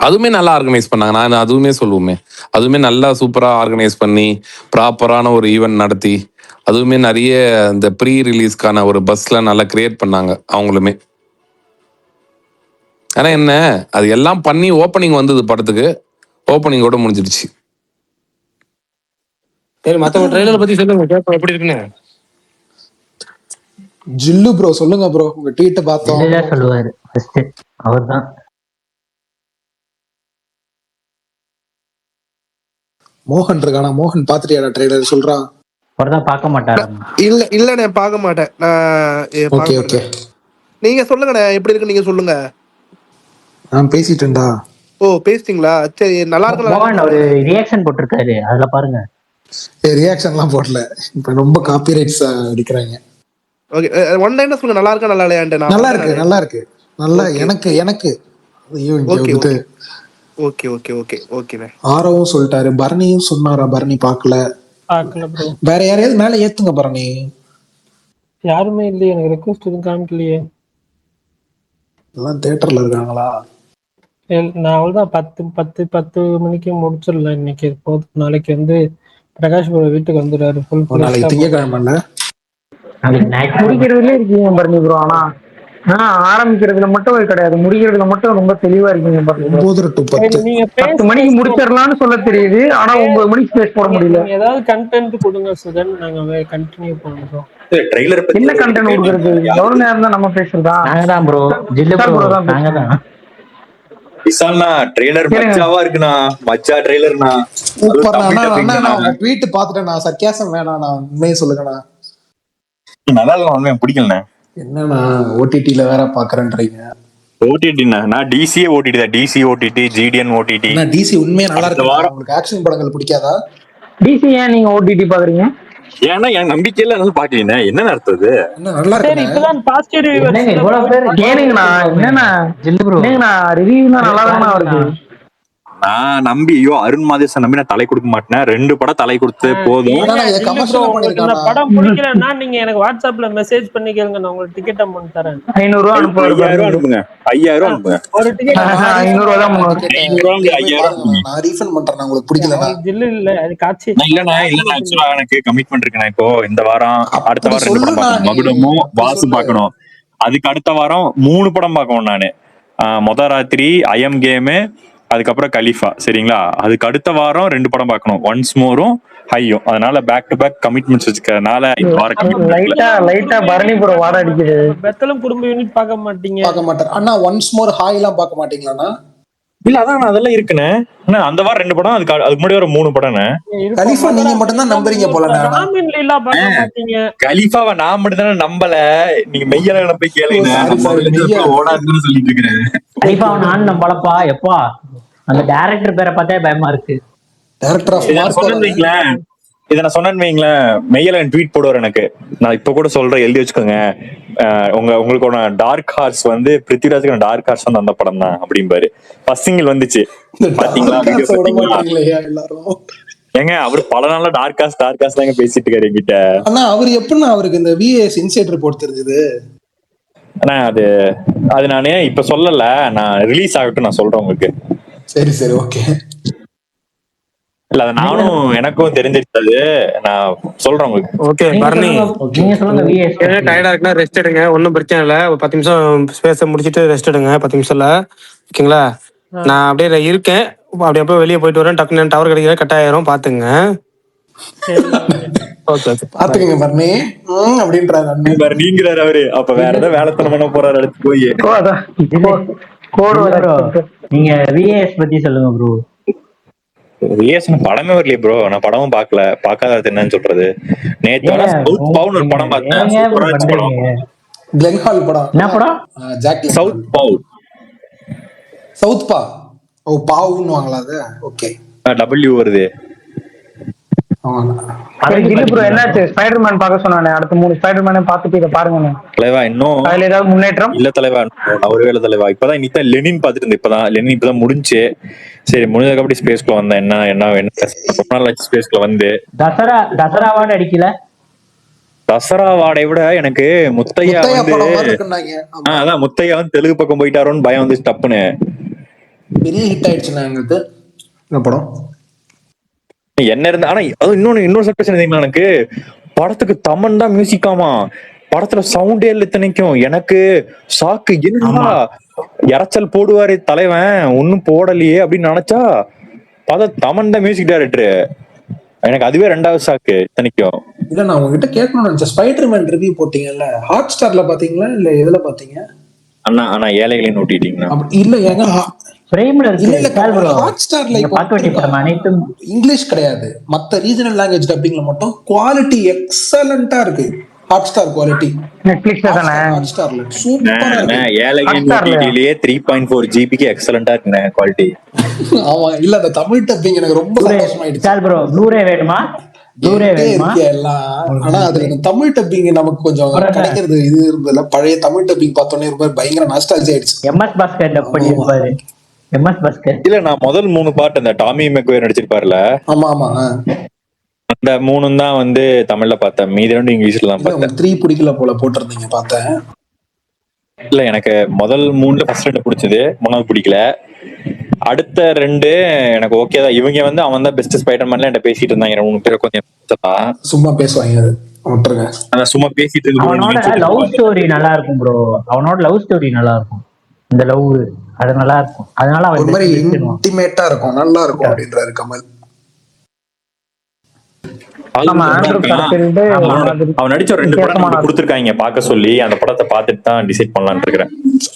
அதுவுமே நல்லா ஆர்கனைஸ் பண்ணாங்க. நான் அதுவுமே சொல்லுவோமே, அதுவுமே நல்லா சூப்பரா ஆர்கனைஸ் பண்ணி ப்ராப்பரான ஒரு ஈவெண்ட் நடத்தி, அதுவுமே நிறைய இந்த ப்ரீ ரிலீஸ்க்கான ஒரு பஸ்லாம் நல்லா கிரியேட் பண்ணாங்க அவங்களுமே. ஆனா என்ன, அது எல்லாம் பண்ணி ஓப்பனிங் வந்தது படத்துக்கு, ஓப்பனிங்கோட முடிஞ்சிடுச்சு. சரி, மத்தவங்க ட்ரெய்லர் பத்தி சொல்லுங்க, கேட்போம் எப்படி இருக்குன்னு. ஜில்லு ப்ரோ சொல்லுங்க ப்ரோ, உங்க ட்வீட் பார்த்தோம். சொல்லுவாரு ஃபர்ஸ்ட் அவர்தான். மோகன் இருக்கானா? மோகன் பாத்துட்டியாடா ட்ரெய்லர்? சொல்றான். அவர்தான் பார்க்க மாட்டாரு. இல்ல நான் பார்க்க மாட்டேன். ஓகே ஓகே, நீங்க சொல்லுங்கண்ணே, எப்படி இருக்கு நீங்க சொல்லுங்க. நான் பேசிட்டேன்டா. ஓ பேசிட்டீங்களா? சரி, நல்லா மோகன் ஒரு ரியாக்ஷன் போட்டிருக்காரு, அதுல பாருங்க. ரியாக்ஷன்லாம் போடல, இப்ப ரொம்ப காப்பிரைட்ஸ் அடிக்கிறாங்க. ஓகே, ஒன் லைன் சொல்லுங்க, நல்லா இருக்கா நல்லா இல்லையான்ட்டு. நல்லா இருக்கு நல்லா இருக்கு நல்லா. எனக்கு ஐயோ இங்க வந்துட்டு. ஓகே ஓகே ஓகே ஓகேண்ணே. ஆரவும் சொல்லிட்டாரு, பரணியும் சொன்னாரா? பரணி பார்க்கல ப்ரோ. வேற யாரையாவது மேல ஏத்துங்க பரணி. யாருமே இல்லையே, எனக்கு ரெக்வஸ்ட் எதுவும் காமிக்கலையே. எல்லாம் தியேட்டர்ல இருக்காங்களா? நான் அவ்வளோதான் 10 மணிக்கு முடிச்சிடலாம் இன்னைக்கு. போதும். நாளைக்கு வந்து பிரகாஷ் ப்ரோ வீட்டுக்கு வந்துடுறாரு. நாளைக்கு திங்கக்கிழமை முடிக்கிறதுல இருக்கீங்க பரணி ப்ரோ. ஆனா ஆரம்பிக்கிறதுல மட்டும் கிடையாது, முடிக்கிறதுல மட்டும் ரொம்ப தெளிவா இருக்கீங்க பரணி. 9 to 10 நீங்க 10 மணிக்கு முடிச்சிடலாம்னு சொல்ல தெரியுது, ஆனா 9 மணிக்கு ஸ்பேஸ் போட முடியல. ஏதாவது கண்டென்ட் கொடுங்க சுதன், நாங்க கண்டினியூ பண்றோம். என்ன கண்டென்ட் கொடுக்கறது? எவ்வளவு நேரம் தான் நம்ம பேசுறதா? நாங்கதான் ப்ரோ, ஜில்லு ப்ரோ தான், நாங்கதான். விசால்னா ட்ரெய்லர் மச்சாவா இருக்குண்ணா, மச்சா ட்ரெய்லர்னா. உங்க ட்வீட் பார்த்துட்டேன் நான். சர்க்காசம் வேணாண்ணா, உண்மையை சொல்லுங்கண்ணா. நல்லா இல்ல, உண்மையா பிடிக்கலண்ணே. என்னண்ணா ஓடிடில வேற பாக்குறேன்றீங்க? ஓடிடிண்ணா, நான் டிசியே ஓடிடி தான். DC OTT, GTN OTT. DC உண்மையா நல்லா இருக்கு. உங்களுக்கு ஆக்ஷன் படங்கள் பிடிக்காதா? டிசி ஏன் நீங்க ஓடிடி பாக்குறீங்க? ஏன்னா என் நம்பிக்கையில வந்து பாக்கலீங்க. என்ன அர்த்தது? நல்லா இருக்கு. இப்பதான் பாசிட்டிவ் ரிவ்யூ இவ்வளவு பேர் கேளுங்கண்ணா. என்னண்ணா ஜில்லு ப்ரோ, என்னங்கண்ணா ரிவ்யூனா நல்லா தானே வருது. நான் நம்பி, ஐயோ அருண் மாதேசன் நம்பி நான் தலை கொடுக்க மாட்டேன். 2 படம் தலை கொடுத்து போதும். இந்த படம் பிடிக்கலன்னா நீங்க எனக்கு வாட்ஸ்அப்ல மெசேஜ் பண்ணி கேளுங்க, நான் உங்களுக்கு டிக்கெட் அமௌண்ட் தரேன். 500 ரூபா அனுப்புங்க. 5000 அனுப்புங்க. ஒரு டிக்கெட் 500 ரூபா தான். 5000 நான் ரீஃபண்ட் பண்றேன். உங்களுக்கு பிடிக்கலனா ஜில்லு இல்ல, அது காட்சி இல்லண்ணா. ஆக்சுவலா எனக்கு கமிட்மெண்ட் இருக்குண்ணா. இப்போ இந்த வாரம், அடுத்த வாரம் 2 படம் பார்க்கணும். மகுடமும் வாசு பார்க்கணும். அதுக்கு அடுத்த வாரம் 3 படம் பார்க்கணும் நானு. மொத ராத்திரி, ஐஎம் கேமு, அதுக்கப்புறம் கலிஃபா. சரிங்களா? அதுக்கு அடுத்த வாரம் 2 படம் பார்க்கணும், ஒன்ஸ் மோரும் ஹையும். அதனால பேக் டு பேக் கமிட்மெண்ட்ஸ் வச்சுக்கிறதுனால இந்த வாரம் லைட்டா பரணி ப்ரோ வாட அடிக்குது. பெத்தலம் குடும்ப யூனிட் பார்க்க மாட்டார் அண்ணா. ஒன்ஸ் மோர் ஹாய் எல்லாம் பார்க்க மாட்டீங்களாண்ணா? இல்ல அதான் அதெல்லாம் இருக்குண்ணே. அந்த வாரம் 2 படம், அதுக்கு முன்னாடி வர 3 படம். கலிஃபா நீங்க மட்டும் தான் நம்புறீங்க போல. கலிஃபாவை நான் மட்டும் தானே நம்பல. நீங்க மெய்யால போய் கேளுங்க. ஓடாதுன்னு சொல்லிட்டு இருக்கிறேன். கலிஃபாவை நான் நம்பலப்பா. எப்பா அந்த டைரக்டர் பேரை பார்த்தா பயமா இருக்கு. டைரக்டர் ஆஃப் மார்க் சொல்றீங்களா? இதை நான் சொன்னேன்னு வைங்களேன், மெய்யில ட்வீட் போடுவார் எனக்கு. நான் இப்ப கூட சொல்றேன், எழுதி வச்சுக்கோங்க. உங்களுக்கு டார்க் ஹார்ஸ் வந்து பிருத்திவிராஜுக்கு டார்க் ஹார்ஸ் வந்து அந்த படம் தான் அப்படிம்பாரு. ஃபர்ஸ்ட் சிங்கிள் வந்துச்சு பாத்தீங்களா? ஏங்க அவர் பல நாள்ல டார்க் ஹார்ஸ் தாங்க பேசிட்டு இருக்காரு என்கிட்ட. ஆனா அவர் எப்படின்னா அவருக்கு இந்த விஎஸ் இன்சைட் ரிப்போர்ட் தெரிஞ்சது? ஆனா அது நானே இப்ப சொல்லல, நான் ரிலீஸ் ஆகட்டும் நான் சொல்றேன் உங்களுக்கு. சரி ஓகே. இல்ல அது நானும் எனக்கும் தெரிஞ்சிருந்தது, நான் சொல்றேன் உங்களுக்கு. ஓகே பரணி, டயர்டா இருக்குன்னா ரெஸ்ட் எடுங்க, ஒன்றும் பிரச்சனை இல்லை. ஒரு 10 நிமிஷம் ஸ்பேஸை முடிச்சுட்டு ரெஸ்ட் எடுங்க 10 நிமிஷம்ல, ஓகேங்களா? நான் அப்படியே இருக்கேன், அப்படியே வெளியே போயிட்டு வரேன். டக்குன்னு டவர் கிடைக்கிற கட் ஆயிரும், பாத்துங்க. பாத்துக்கங்க பரணி அப்படின்றாரு நீங்கிறாரு அவரு. அப்ப வேற ஏதாவது வேலைத்தனம் பண்ண போறாரு அடுத்து போய். நீங்க விஏஎஸ் பத்தி சொல்லுங்க ப்ரோ. விஎஸ் படமே வரலையே ப்ரோ, நான் படமும் பார்க்கல. பார்க்காதது என்னன்னு சொல்றது? நேத்து சவுத் பவுல் ஒரு படம் பார்த்தேன். கிளென் ஹால் படம். என்ன படம்? சவுத் பவுல். சவுத் பா ஓ பாவுன்னு வாங்களா அது? ஓகே டபிள்யூ வருது. என்னாச்சு? ஸ்பைடர்மேன் பார்க்க சொன்னானே, அடுத்த 3 ஸ்பைடர்மேனை பார்த்துட்டு இதை பாருங்க தலைவா. இன்னும் அதுல ஏதாவது முன்னேற்றம் இல்ல தலைவா, ஒருவேளை தலைவா. இப்பதான் இன்னைக்கு லெனின் பாத்துட்டு இருந்தேன். லெனின் இப்பதான் முடிஞ்சு. சரி, முடிஞ்சதுக்கு அப்படி ஸ்பேஸ்க்குள்ள வந்தேன். என்ன ஸ்பேஸ்க்குள்ள வந்து தசராவோட அடிக்கல. தசரா வாடை விட எனக்கு முத்தையா வந்து அதான் முத்தையா வந்து தெலுங்கு பக்கம் போயிட்டாரோன்னு பயம் வந்து டப்புன்னு பெரிய ஹிட் ஆயிடுச்சுன்னா எங்களுக்கு இந்த படம் என்ன இருந்தா. ஆனா அது இன்னொரு சர்ப்ரைஸ் எனக்கு, படத்துக்கு தமன் தான் மியூசிக்காமா. படத்துல சவுண்டே இல்லை இத்தனைக்கும். எனக்கு ஷாக்கு, என்னடா இறைச்சல் போடுவாரு தலைவன், ஒன்னும் போடலையே அப்படின்னு நினைச்சா பார்த்தா தமன் தான் மியூசிக் டைரக்டரு. எனக்கு அதுவே 2வது ஷாக்கு இத்தனைக்கும். இல்ல நான் உங்ககிட்ட கேட்கணும்னு நினைச்சேன், ஸ்பைடர்மேன் ரிவ்யூ போட்டீங்கல்ல, ஹாட் ஸ்டார்ல பாத்தீங்களா இல்ல எதுல பாத்தீங்க? ஆனா ஏழைகளையும் ஓட்டிட்டீங்களா? இல்ல ஏங்க அனைத்தும் இங்கிலீஷ் கிடையாது, மத்த ரீஜனல் லாங்குவேஜ் டப்பிங்ல மட்டும் குவாலிட்டி எக்ஸலண்டா இருக்கு. ஹாட் ஸ்டார் குவாலிட்டி நெட்ஃபிளிக்ஸ்ல தானே? ஹாட் ஸ்டார்ல சூப்பரா இருக்கு. ஏழைகளின் ஓடிடிலயே 3.4 ஜிபிக்கு எக்ஸலண்டா இருக்குங்க குவாலிட்டி. ஆமா, இல்ல அந்த தமிழ் டப்பிங் எனக்கு ரொம்ப சந்தோஷமாயிடுச்சு. சார் ப்ரோ ப்ளூரே வேணுமா? ப்ளூரே வேணுமா எல்லாம். ஆனா அது தமிழ் டப்பிங் நமக்கு கொஞ்சம் கிடைக்கிறது இது இருந்ததுல, பழைய தமிழ் டப்பிங் பார்த்தோன்னே ரொம்ப பயங்கர நாஸ்டால்ஜி ஆயிடுச்சு. எம்எஸ் பாஸ்கர் டப் பண்ணிருப்பாரு. எம்எஸ் பாஸ்கர் இல்ல, நான் முதல் 3 பாட்டு அந்த டாமி மெக்வேர் நடிச்சிருப்பாருல, ஆமா அந்த 3 தான் வந்து தமிழ்ல பார்த்தேன். மீதி 2 இங்கிலீஷ்ல தான் பார்த்தேன். 3 பிடிக்கல போல போட்டிருந்தீங்க பார்த்தேன். இல்ல, எனக்கு முதல் 3 ஃபர்ஸ்ட் 2 பிடிச்சது, 3வது பிடிக்கல. அடுத்த 2 எனக்கு ஓகே தான். இவங்க வந்து அவன் தான் பெஸ்ட் ஸ்பைடர்மேன்ல என்கிட்ட பேசிட்டு இருந்தாங்க. 3 பேர் கொஞ்சம் சும்மா பேசுவாங்க, விட்டுருங்க. அதான் சும்மா பேசிட்டு இருக்கு. அவனோட லவ் ஸ்டோரி நல்லா இருக்கும் ப்ரோ. அவனோட லவ் ஸ்டோரி நல்லா இருக்கும். இந்த லவ் அது நல்லா இருக்கும். அதனால அவன் ஒரு மாதிரி இன்டிமேட்டா இருக்கும், நல்லா இருக்கும் அப்படின்றாரு கமல். அவன் நடிச்ச 2 படம் கொடுத்திருக்காங்க பார்க்க சொல்லி, அந்த படத்தை பார்த்துட்டு தான் டிசைட் பண்ணலாம்னு இருக்கிறேன்.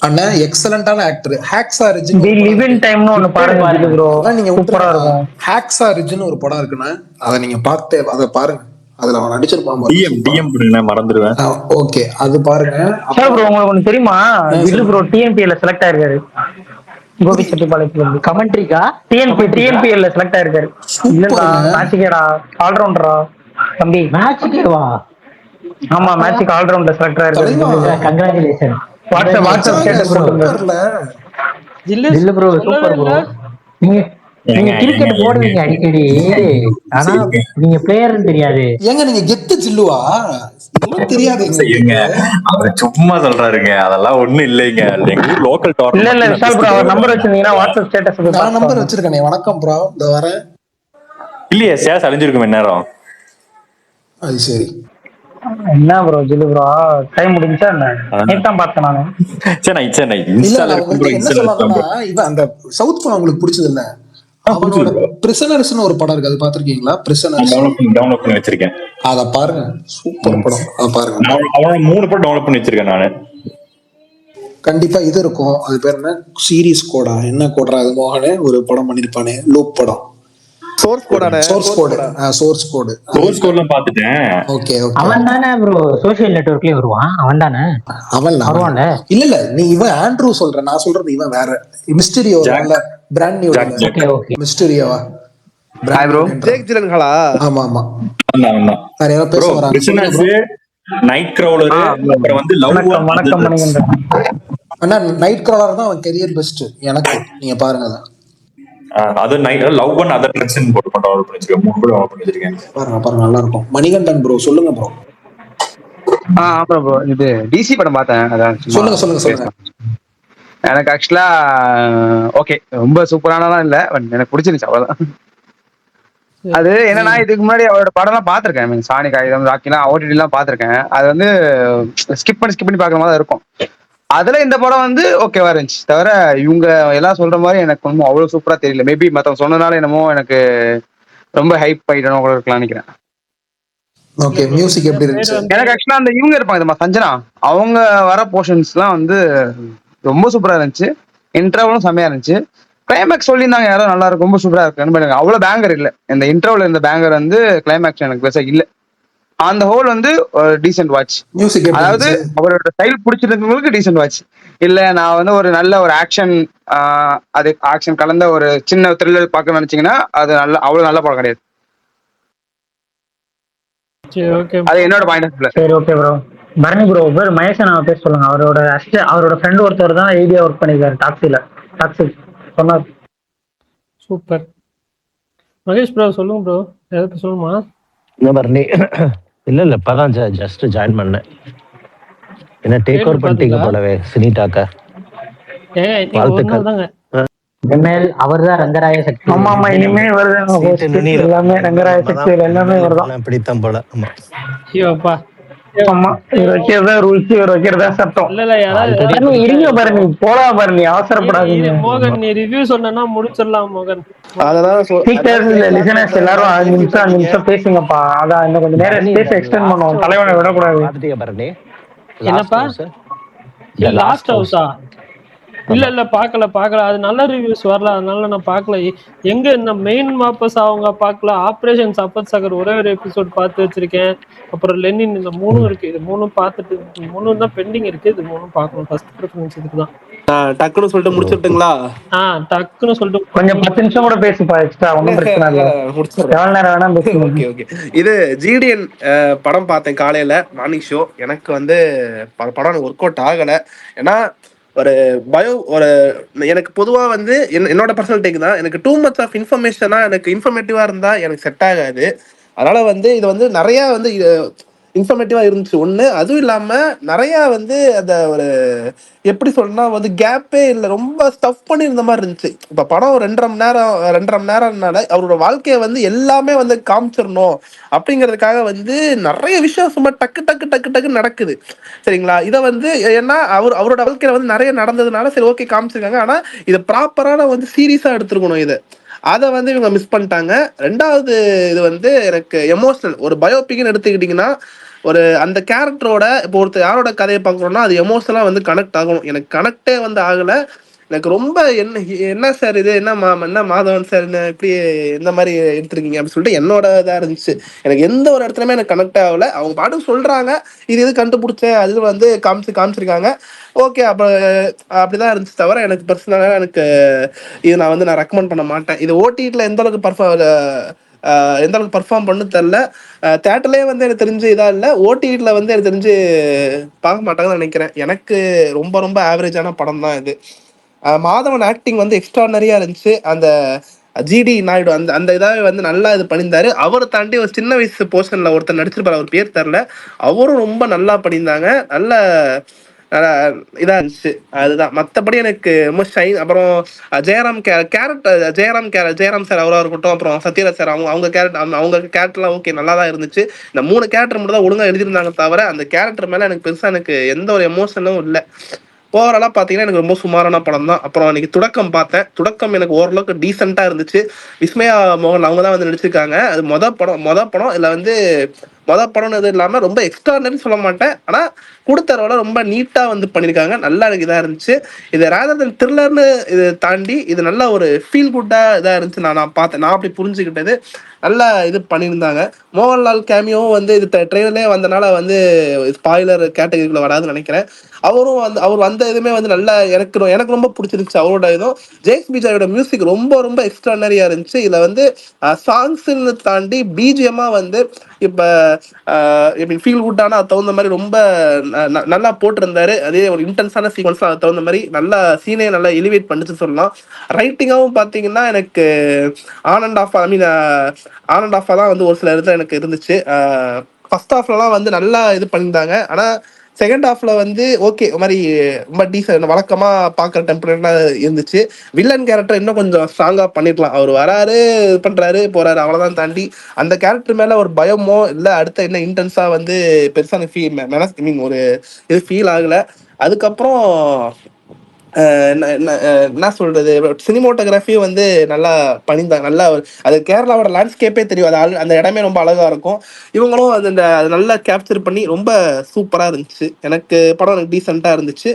அண்ணா எக்ஸலண்டான ஆக்டர். ஹேக்ஸா ரிஜ் தி லிவ் இன் டைம்னு ஒன்னு பாருங்க ப்ரோ, நீங்க சூப்பரா இருக்கும். ஹேக்ஸா ரிஜ்னு ஒரு படம் இருக்குண்ணா, அதை நீங்க பார்த்து அதை பாருங்க. அதுல அவன் நடிச்சிருப்பான். டிஎம் மறந்துடுவேன். ஓகே, அது பாருங்க. சார் ப்ரோ உங்களுக்கு ஒன்னு தெரியுமா? வில்லு ப்ரோ டிஎம்பிஎல்ல செலக்ட் ஆயிருக்காரு. கோபி செட்டிபாளையத்துல இருந்து கமெண்ட்ரிக்கா டிஎம்பிஎல்ல செலக்ட் ஆயிருக்காரு. இல்லடா மேட்ச்கேடா, ஆல்ரவுண்டரா தம்பி. மேட்ச்கேவா? ஆமா, மேட்ச்க்கு ஆல்ரவுண்டர் செலக்ட் ஆயிருக்காரு. கங்க்ராச்சுலேஷன். வாட்ஸ்அப் ஸ்டேட்டஸ் போட்டுருந்தாரு. இல்ல ப்ரோ, சூப்பர் ப்ரோ. நீங்க கிரிக்கெட் போடுவீங்க அடிக்கடி, ஆனா நீங்க பிளேயர்னு தெரியாது. ஏங்க நீங்க கெத்து ஜில்லுவா? இதெல்லாம் தெரியாதுங்க. அவர் சும்மா சொல்றாருங்க, அதெல்லாம் ஒண்ணும் இல்லைங்க. எங்க ஊர் லோக்கல் டோர்னமென்ட். இல்ல விஷால் ப்ரோ, அவர் நம்பர் வச்சிருந்தீங்கன்னா வாட்ஸ்அப் ஸ்டேட்டஸ் நான் நம்பர் வச்சிருக்கேனே. வணக்கம் ப்ரோ, இந்த வரேன். இல்லையே, சேஸ் அழிஞ்சிருக்கும் நேரம். அது சரி. என்ன ப்ரோ ஜில்லு ப்ரோ, டைம் முடிஞ்சா என்ன? நேத்தான் பார்த்தேன் நானு. சரி இன்ஸ்டால என்ன சொல்லலாம்னா, இவன் அந்த சவுத் படம் உங்களுக்கு பிடிச்சது இல்ல? அவனோட பிரிசனர்ஸ்னு ஒரு படம் இருக்கு, அது பாத்திருக்கீங்களா? பிரிசனர்ஸ் டவுன்லோட் பண்ணி வச்சிருக்கேன். அத பாருங்க, சூப்பர் படம். அத பாருங்க. அவனோட 3 படம் டவுன்லோட் பண்ணி வச்சிருக்கேன் நானு. கண்டிப்பா இது இருக்கும். அது பேர் என்ன, சீரிஸ் கோடா என்ன கோடா, அது மோகனே ஒரு படம் பண்ணிருப்பானே, லூப் படம். சோர்ஸ் கோட்லாம் பாத்துட்டேன். ஓகே அவன் தானே ப்ரோ சோஷியல் நெட்வொர்க்லயே வருவான். அவன் தானே வருவான்ல? இல்ல நீ இவன் ஆண்ட்ரூ சொல்ற, நான் சொல்றது இவன் வேற. மிஸ்டீரியோ பிராண்ட் நியூ மிஸ்டீரியோவா? ஜேக் ஜிலன்ஹாலா? ஆமா வேற யாராவது பேச வராங்க, சொல்லுங்க ப்ரோ. நைட் கிரவுலர், அப்புறம் வந்து லவ் வணக்கம் வணக்கம் மணிகண்டன். அண்ணா நைட் கிராலர் தான் அவன் கெரியர் பெஸ்ட் எனக்கு, நீங்க பாருங்க அதை. அது லவ் அண்ட் அதர் ட்ரக்ஸ் போட்டு டவுன்லோட் பண்ணி வச்சிருக்கேன், 3 கூட டவுன்லோட் பண்ணி வச்சிருக்கேன். பாருங்க நல்லா இருக்கும். மணிகண்டன் ப்ரோ சொல்லுங்க ப்ரோ. அப்புறம் ப்ரோ இது டிசி படம் பார்த்தேன், அதான் சொல்லுங்க. எனக்கு ஆக்சுவலா ஓகே, ரொம்ப சூப்பரானலாம் இல்ல, பட் எனக்கு பிடிச்சிருந்துச்சு அவ்வளவுதான். அது என்னன்னா, இதுக்கு முன்னாடி அவரோட படம் எல்லாம் பாத்திருக்கேன், மீன் சாணி காகிதம் ராக்கிலாம் ஓடிடி எல்லாம் பாத்திருக்கேன். அது வந்து ஸ்கிப் பண்ணி பாக்குற மாதிரி இருக்கும். அதுல இந்த படம் வந்து ஓகேவா இருந்துச்சு, தவிர இவங்க எல்லாம் சொல்ற மாதிரி எனக்கு ஒன்றும் அவ்வளவு சூப்பரா தெரியல. மேபி மத்தவங்க சொன்னதுனால என்னமோ எனக்கு ரொம்ப ஹைப் ஆயிட்டணும் கூட இருக்கலாம் நினைக்கிறேன். ஓகே, மியூசிக் எப்படி இருந்துச்சு? எனக்கு ஆக்சுவலா அந்த இவங்க இருப்பாங்க இந்த சஞ்சனா, அவங்க வர போர்ஷன்ஸ் எல்லாம் வந்து ரொம்ப சூப்பரா இருந்துச்சு. இன்டர்வலும் செம்மையா இருந்துச்சு. கிளைமேக்ஸ் சொல்லியிருந்தாங்க யாரோ நல்லா இருக்கும், ரொம்ப சூப்பரா இருக்கு. அவ்வளவு பேங்கர் இல்ல, இந்த இன்டர்வல் இருந்த பேங்கர் வந்து கிளைமேக்ஸ் எனக்கு பெருசா இல்ல. அந்த ஹோல் வந்து டீசென்ட் வாட்ச். மியூசிக் அதாவது அவரோட ஸ்டைல் பிடிச்சிருக்கவங்களுக்கு டீசென்ட் வாட்ச். இல்ல நான் வந்து ஒரு நல்ல ஒரு ஆக்ஷன், அது ஆக்ஷன் கலந்த ஒரு சின்ன த்ரில்லர் பார்க்க நினைச்சீங்கன்னா அது நல்ல அவ்வளவு நல்ல படம் கிடையாது. அது என்னோட பாயிண்ட் ஆஃப் வியூல. சரி ஓகே ப்ரோ. பரணி ப்ரோ பேர் மகேஷன் பேச சொல்லுங்க. அவரோட ஃப்ரெண்ட் ஒருத்தர் தான் ஐடியா ஒர்க் பண்ணிருக்காரு டாக்ஸி சொன்னார். சூப்பர். மகேஷ் ப்ரோ சொல்லுங்க ப்ரோ, ஏதாவது சொல்லுமா? இல்லை பரணி, இல்ல இப்பதான் ஜஸ்ட் ஜாயின் பண்ணேன். என்ன டேக் ஓவர் பண்ணிட்டீங்க போலவே சினிடாக்க. வாழ்த்துக்கள். இனிமேல் அவர்தான் ரங்கராய சக்தி. ஆமா இனிமேல் வருது எல்லாமே ரங்கராய சக்தி, எல்லாமே வருதான். பிடித்தம் போல. ஐயோப்பா, ஆமா இவர் வைக்கிறதா ரூல்ஸ், இவர் வைக்கிறதா சட்டம். இல்ல யாராவது இருங்க பரணி, போடா பரணி, அவசரப்படாதீங்க. மோகன் நீ ரிவ்யூ சொன்னா முடிச்சிடலாம் மோகன். லிசனர்ஸ் எல்லாரும் 5 நிமிஷம் பேசுங்கப்பா. அதான் இன்னும் கொஞ்சம் நேரம் ஸ்பேஸ் எக்ஸ்டெண்ட் பண்ணுவோம், தலைவனை விடக்கூடாது. பாத்துட்டீங்க பரணி? என்னப்பா லாஸ்ட் ஹவுஸா? இல்ல பாக்கல. அது நல்ல ரிவ்யூஸ் வரல, அதனால நான் பாக்கல. எங்க இந்த மெயின் மாப்பஸ் அவங்க பாக்கல. ஆபரேஷன் சப்பத் சகர் ஒரே ஒரு எபிசோட் பார்த்து வச்சிருக்கேன். அப்புறம் லெனின், இந்த 3 இருக்கு. இது 3 பார்த்துட்டு 3 தான் பெண்டிங் இருக்கு. இது 3 பார்க்கணும். ஃபர்ஸ்ட் ப்ரிஃபரன்ஸ் இதுக்கு தான். டக்குன்னு சொல்லிட்டு முடிச்சுட்டுங்களா? டக்குன்னு சொல்லிட்டு கொஞ்சம் 10 நிமிஷம் கூட பேசுப்பா எக்ஸ்ட்ரா, ஒன்றும் பிரச்சனை இல்லை, எவ்வளவு நேரம் வேணா பேசுங்க. ஓகே. இது ஜிடிஎன் படம் பார்த்தேன் காலையில மார்னிங் ஷோ. எனக்கு வந்து படம் ஒர்க் அவுட் ஆகலை. ஏன்னா ஒரு எனக்கு பொதுவா வந்து என்னோட பர்சனல் டேக் தான், எனக்கு டூ மச் ஆஃப் இன்ஃபர்மேஷனா எனக்கு இன்ஃபர்மேட்டிவா இருந்தா எனக்கு செட் ஆகாது. அதனால வந்து இது வந்து நிறைய வந்து இன்ஃபர்மேட்டிவா இருந்துச்சு ஒண்ணு. அதுவும் இல்லாம நிறைய வந்து அந்த ஒரு எப்படி சொல்லணும்னா வந்து கேப்பே இல்லை, ரொம்ப ஸ்டஃப் பண்ணியிருந்த மாதிரி இருந்துச்சு. இப்ப படம் 2.5 மணி நேரம்னால அவரோட வாழ்க்கையை வந்து எல்லாமே வந்து காமிச்சிடணும் அப்படிங்கிறதுக்காக வந்து நிறைய விஷயம் சும்மா டக்கு நடக்குது. சரிங்களா? இதை வந்து ஏன்னா அவரோட வாழ்க்கையில வந்து நிறைய நடந்ததுனால சரி ஓகே காமிச்சிருக்காங்க. ஆனா இதை ப்ராப்பரான வந்து சீரியஸா எடுத்துருக்கணும். அதை வந்து இவங்க மிஸ் பண்ணிட்டாங்க. 2வது இது வந்து எனக்கு எமோஷனல் ஒரு பயோபிக்னு எடுத்துக்கிட்டீங்கன்னா, ஒரு அந்த கேரக்டரோட இப்போ ஒருத்தர் யாரோட கதையை பார்க்குறோம்னா அது எமோஷனலா வந்து கனெக்ட் ஆகணும். எனக்கு கனெக்டே வந்து ஆகலை. எனக்கு ரொம்ப என்ன சார் இது, என்ன மாதவன் சார் என்ன இப்படி இந்த மாதிரி எடுத்துருக்கீங்க அப்படின்னு சொல்லிட்டு என்னோட இதாக இருந்துச்சு. எனக்கு எந்த ஒரு இடத்துலையுமே எனக்கு கனெக்ட் ஆகலை. அவங்க பாட்டு சொல்றாங்க இது கண்டுபிடிச்சேன், அது வந்து காமிச்சிருக்காங்க. ஓகே, அப்படிதான் இருந்துச்சு. தவிர எனக்கு பர்சனலாக எனக்கு இது நான் ரெக்கமெண்ட் பண்ண மாட்டேன். இது ஓடிடியில் எந்த அளவுக்கு பர்ஃபார்ம் பண்ணு தெரில. தேட்டர்லேயே வந்து எனக்கு தெரிஞ்சு இதாக இல்லை, ஓடிடியில் வந்து எனக்கு தெரிஞ்சு பார்க்க மாட்டாங்கன்னு நினைக்கிறேன். எனக்கு ரொம்ப ஆவரேஜான படம் தான் இது. மாதவன் ஆக்டிங் வந்து எக்ஸ்ட்ரானரியா இருந்துச்சு. அந்த ஜிடி நாயுடு அந்த இதாவே வந்து நல்லா இது பண்ணியிருந்தாரு. அவரை தாண்டி ஒரு சின்ன வயசு போர்ஷன்ல ஒருத்தர் நடிச்சிருப்பாரு, அவர் பேர் தெரில, அவரும் ரொம்ப நல்லா பண்ணியிருந்தாங்க. நல்ல இதா இருந்துச்சு. அதுதான். மற்றபடி எனக்கு ரொம்ப ஷைன். அப்புறம் ஜெயராம் சார் அவராக இருக்கட்டும், அப்புறம் சத்யராஜ் சார் அவங்க கேரக்டர்லாம் ஓகே நல்லா தான் இருந்துச்சு. இந்த 3 கேரக்டர் மட்டும் தான் ஒழுங்கா எழுதியிருந்தாங்க, தவிர அந்த கேரக்டர் மேல எனக்கு பெருசா எனக்கு எந்த ஒரு எமோஷனும் இல்லை. ஓவராலா பாத்தீங்கன்னா எனக்கு ரொம்ப சுமாரான படம் தான். அப்புறம் அன்னைக்கு துடக்கம் பார்த்தேன். துடக்கம் எனக்கு ஓரளவுக்கு டீசெண்டா இருந்துச்சு. விஸ்மயா மோகன் அவங்க தான் வந்து நடிச்சிருக்காங்க. அது மொத படம். இதுல வந்து மொத படம்னு இது இல்லாம ரொம்ப எக்ஸ்ட்ரானரி சொல்ல மாட்டேன், ஆனா கொடுத்த ரோலை ரொம்ப நீட்டா வந்து பண்ணியிருக்காங்க. நல்லா எனக்கு இதா இருந்துச்சு. இது ரேதர் தென் த்ரில்லர்னு இது தாண்டி இது நல்ல ஒரு ஃபீல் குட்டா இதா இருந்துச்சு. நான் பார்த்தேன், நான் அப்படி புரிஞ்சுக்கிட்டது. நல்லா இது பண்ணியிருந்தாங்க. மோகன்லால் கேமியோவும் வந்து இது ட்ரெயிலர்லேயே வந்தனால வந்து ஸ்பாய்லர் கேட்டகரிக்குள்ள வராதுன்னு நினைக்கிறேன். அவரும் வந்து அவர் வந்த இதுவுமே வந்து நல்லா எனக்கு ரொம்ப பிடிச்சிருந்துச்சு அவரோட இதுவும். ஜெயஸ் பிஜாயோட மியூசிக் ரொம்ப ரொம்ப எக்ஸ்ட்ரானரியா இருந்துச்சு. இதுல வந்து சாங்ஸ்ன்னு தாண்டி பிஜிஎம்மா வந்து இப்ப எப்படி ஃபீல் குட்டான அது தகுந்த மாதிரி ரொம்ப நல்லா போட்டிருந்தாரு. அதே ஒரு இன்டென்ஸான சீக்வன்ஸ் அது தகுந்த மாதிரி நல்லா சீனே நல்லா எலிவேட் பண்ணிச்சு சொல்லலாம். ரைட்டிங்காகவும் பார்த்தீங்கன்னா எனக்கு ஆன் அண்ட் ஆஃப் தான் வந்து ஒரு சில இடத்துல எனக்கு இருந்துச்சு. ஃபர்ஸ்ட் ஹாஃப்லலாம் வந்து நல்லா இது பண்ணியிருந்தாங்க. ஆனால் செகண்ட் ஹாஃப்ல வந்து ஓகே மாதிரி ரொம்ப டீசன்ட் வழக்கமாக பார்க்குற டெம்பரேட்டாக இருந்துச்சு. வில்லன் கேரக்டர் இன்னும் கொஞ்சம் ஸ்ட்ராங்காக பண்ணிருக்கலாம். அவர் வராரு, இது பண்ணுறாரு, போறாரு, அவ்வளோதான். தாண்டி அந்த கேரக்டர் மேலே ஒரு பயமோ இல்லை அடுத்த என்ன இன்டென்ஸாக வந்து பெருசான ஒரு இது ஃபீல் ஆகலை. அதுக்கப்புறம் என்ன சொல்றது, சினிமோட்டோகிராஃபி வந்து நல்லா பண்ணியிருந்தாங்க. நல்லா அது கேரளாவோட லேண்ட்ஸ்கேப்பே தெரியும். அது அந்த இடமே ரொம்ப அழகா இருக்கும். இவங்களும் அது அது நல்லா கேப்சர் பண்ணி ரொம்ப சூப்பரா இருந்துச்சு. எனக்கு டீசெண்டா இருந்துச்சு.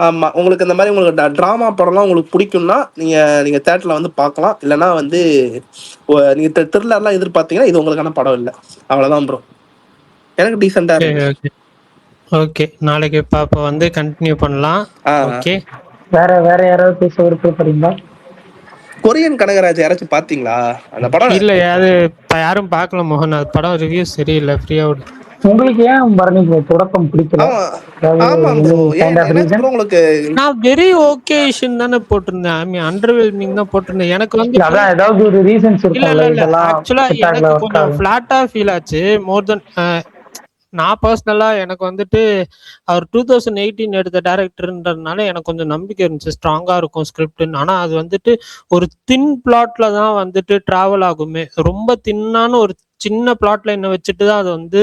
ஆமா, உங்களுக்கு இந்த மாதிரி உங்களுக்கு ட்ராமா படம்லாம் உங்களுக்கு பிடிக்கும்னா நீங்க தேட்டர்ல வந்து பார்க்கலாம். இல்லைன்னா வந்து நீங்க த்ரில்லர்லாம் எதிர்பார்த்தீங்கன்னா இது உங்களுக்கான படம் இல்லை. அவ்வளவுதான் ப்ரோ. எனக்கு டீசெண்டா இருந்துச்சு. ஓகே, நாளைக்கு பாப்பா வந்து கண்டினியூ பண்ணலாம். ஓகே, வேற யாராவது பேச விருப்பப்படுறீங்களா? கொரியன் கனகராஜ் யாராச்சும் பாத்தீங்களா அந்த படம்? இல்ல, யாரும் பார்க்கல மோகன். அது படம் ரிவ்யூ சரியில்லை. ஃப்ரீயா விடு. உங்களுக்கு ஏன் பரணி தொடக்கம் பிடிக்கல? உங்களுக்கு நான் வெரி ஓகேஷன் தானே போட்டிருந்தேன். ஐ மீன் அண்டர்வெல்மிங் தான் போட்டிருந்தேன். எனக்கு வந்து அதான் ஏதாவது ஒரு ரீசன்ஸ் இல்ல இல்ல இல்ல ஆக்சுவலா எனக்கு கொஞ்சம் ஃபிளாட்டா ஃபீல் ஆச்சு. மோர் தென் நான் பர்சனலா எனக்கு வந்துட்டு அவர் 2018 எடுத்த டைரக்டர்ன்றதுனால எனக்கு கொஞ்சம் நம்பிக்கை இருந்துச்சு, ஸ்ட்ராங்கா இருக்கும் ஸ்கிரிப்ட்னு. ஆனா அது வந்துட்டு ஒரு தின் பிளாட்ல தான் வந்துட்டு டிராவல் ஆகுமே. ரொம்ப தின்னான ஒரு சின்ன பிளாட் லைனை வச்சுட்டு தான் அதை வந்து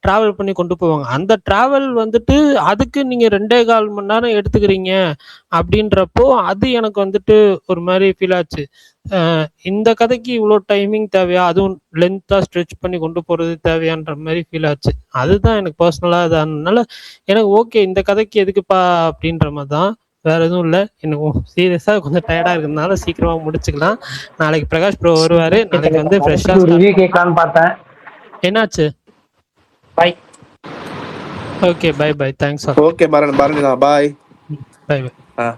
டிராவல் பண்ணி கொண்டு போவாங்க. அந்த டிராவல் வந்துட்டு அதுக்கு நீங்க 2.25 மணி நேரம் எடுத்துக்கிறீங்க அப்படின்றப்போ அது எனக்கு வந்துட்டு ஒரு மாதிரி ஃபீல் ஆச்சு. இந்த கதைக்கு இவ்வளோ டைமிங் தேவையா, அதுவும் லென்த்தா ஸ்ட்ரெச் பண்ணி கொண்டு போறது தேவையான்ற மாதிரி ஃபீல் ஆச்சு. அதுதான் எனக்கு பர்சனலா அதனால எனக்கு ஓகே, இந்த கதைக்கு எதுக்குப்பா அப்படின்ற மாதிரி தான், வேற எதுவும் இல்லை. எனக்கு சீரியஸா கொஞ்சம் டயர்டா இருக்கிறதுனால சீக்கிரமா முடிச்சுக்கலாம். நாளைக்கு பிரகாஷ் ப்ரோ வருவாரு. நாளைக்கு வந்து ஃப்ரெஷ்ஷா கேட்கலான்னு பார்த்தேன். என்னாச்சு? Bye. Okay, bye bye. Thanks. Okay, bye. Bye by.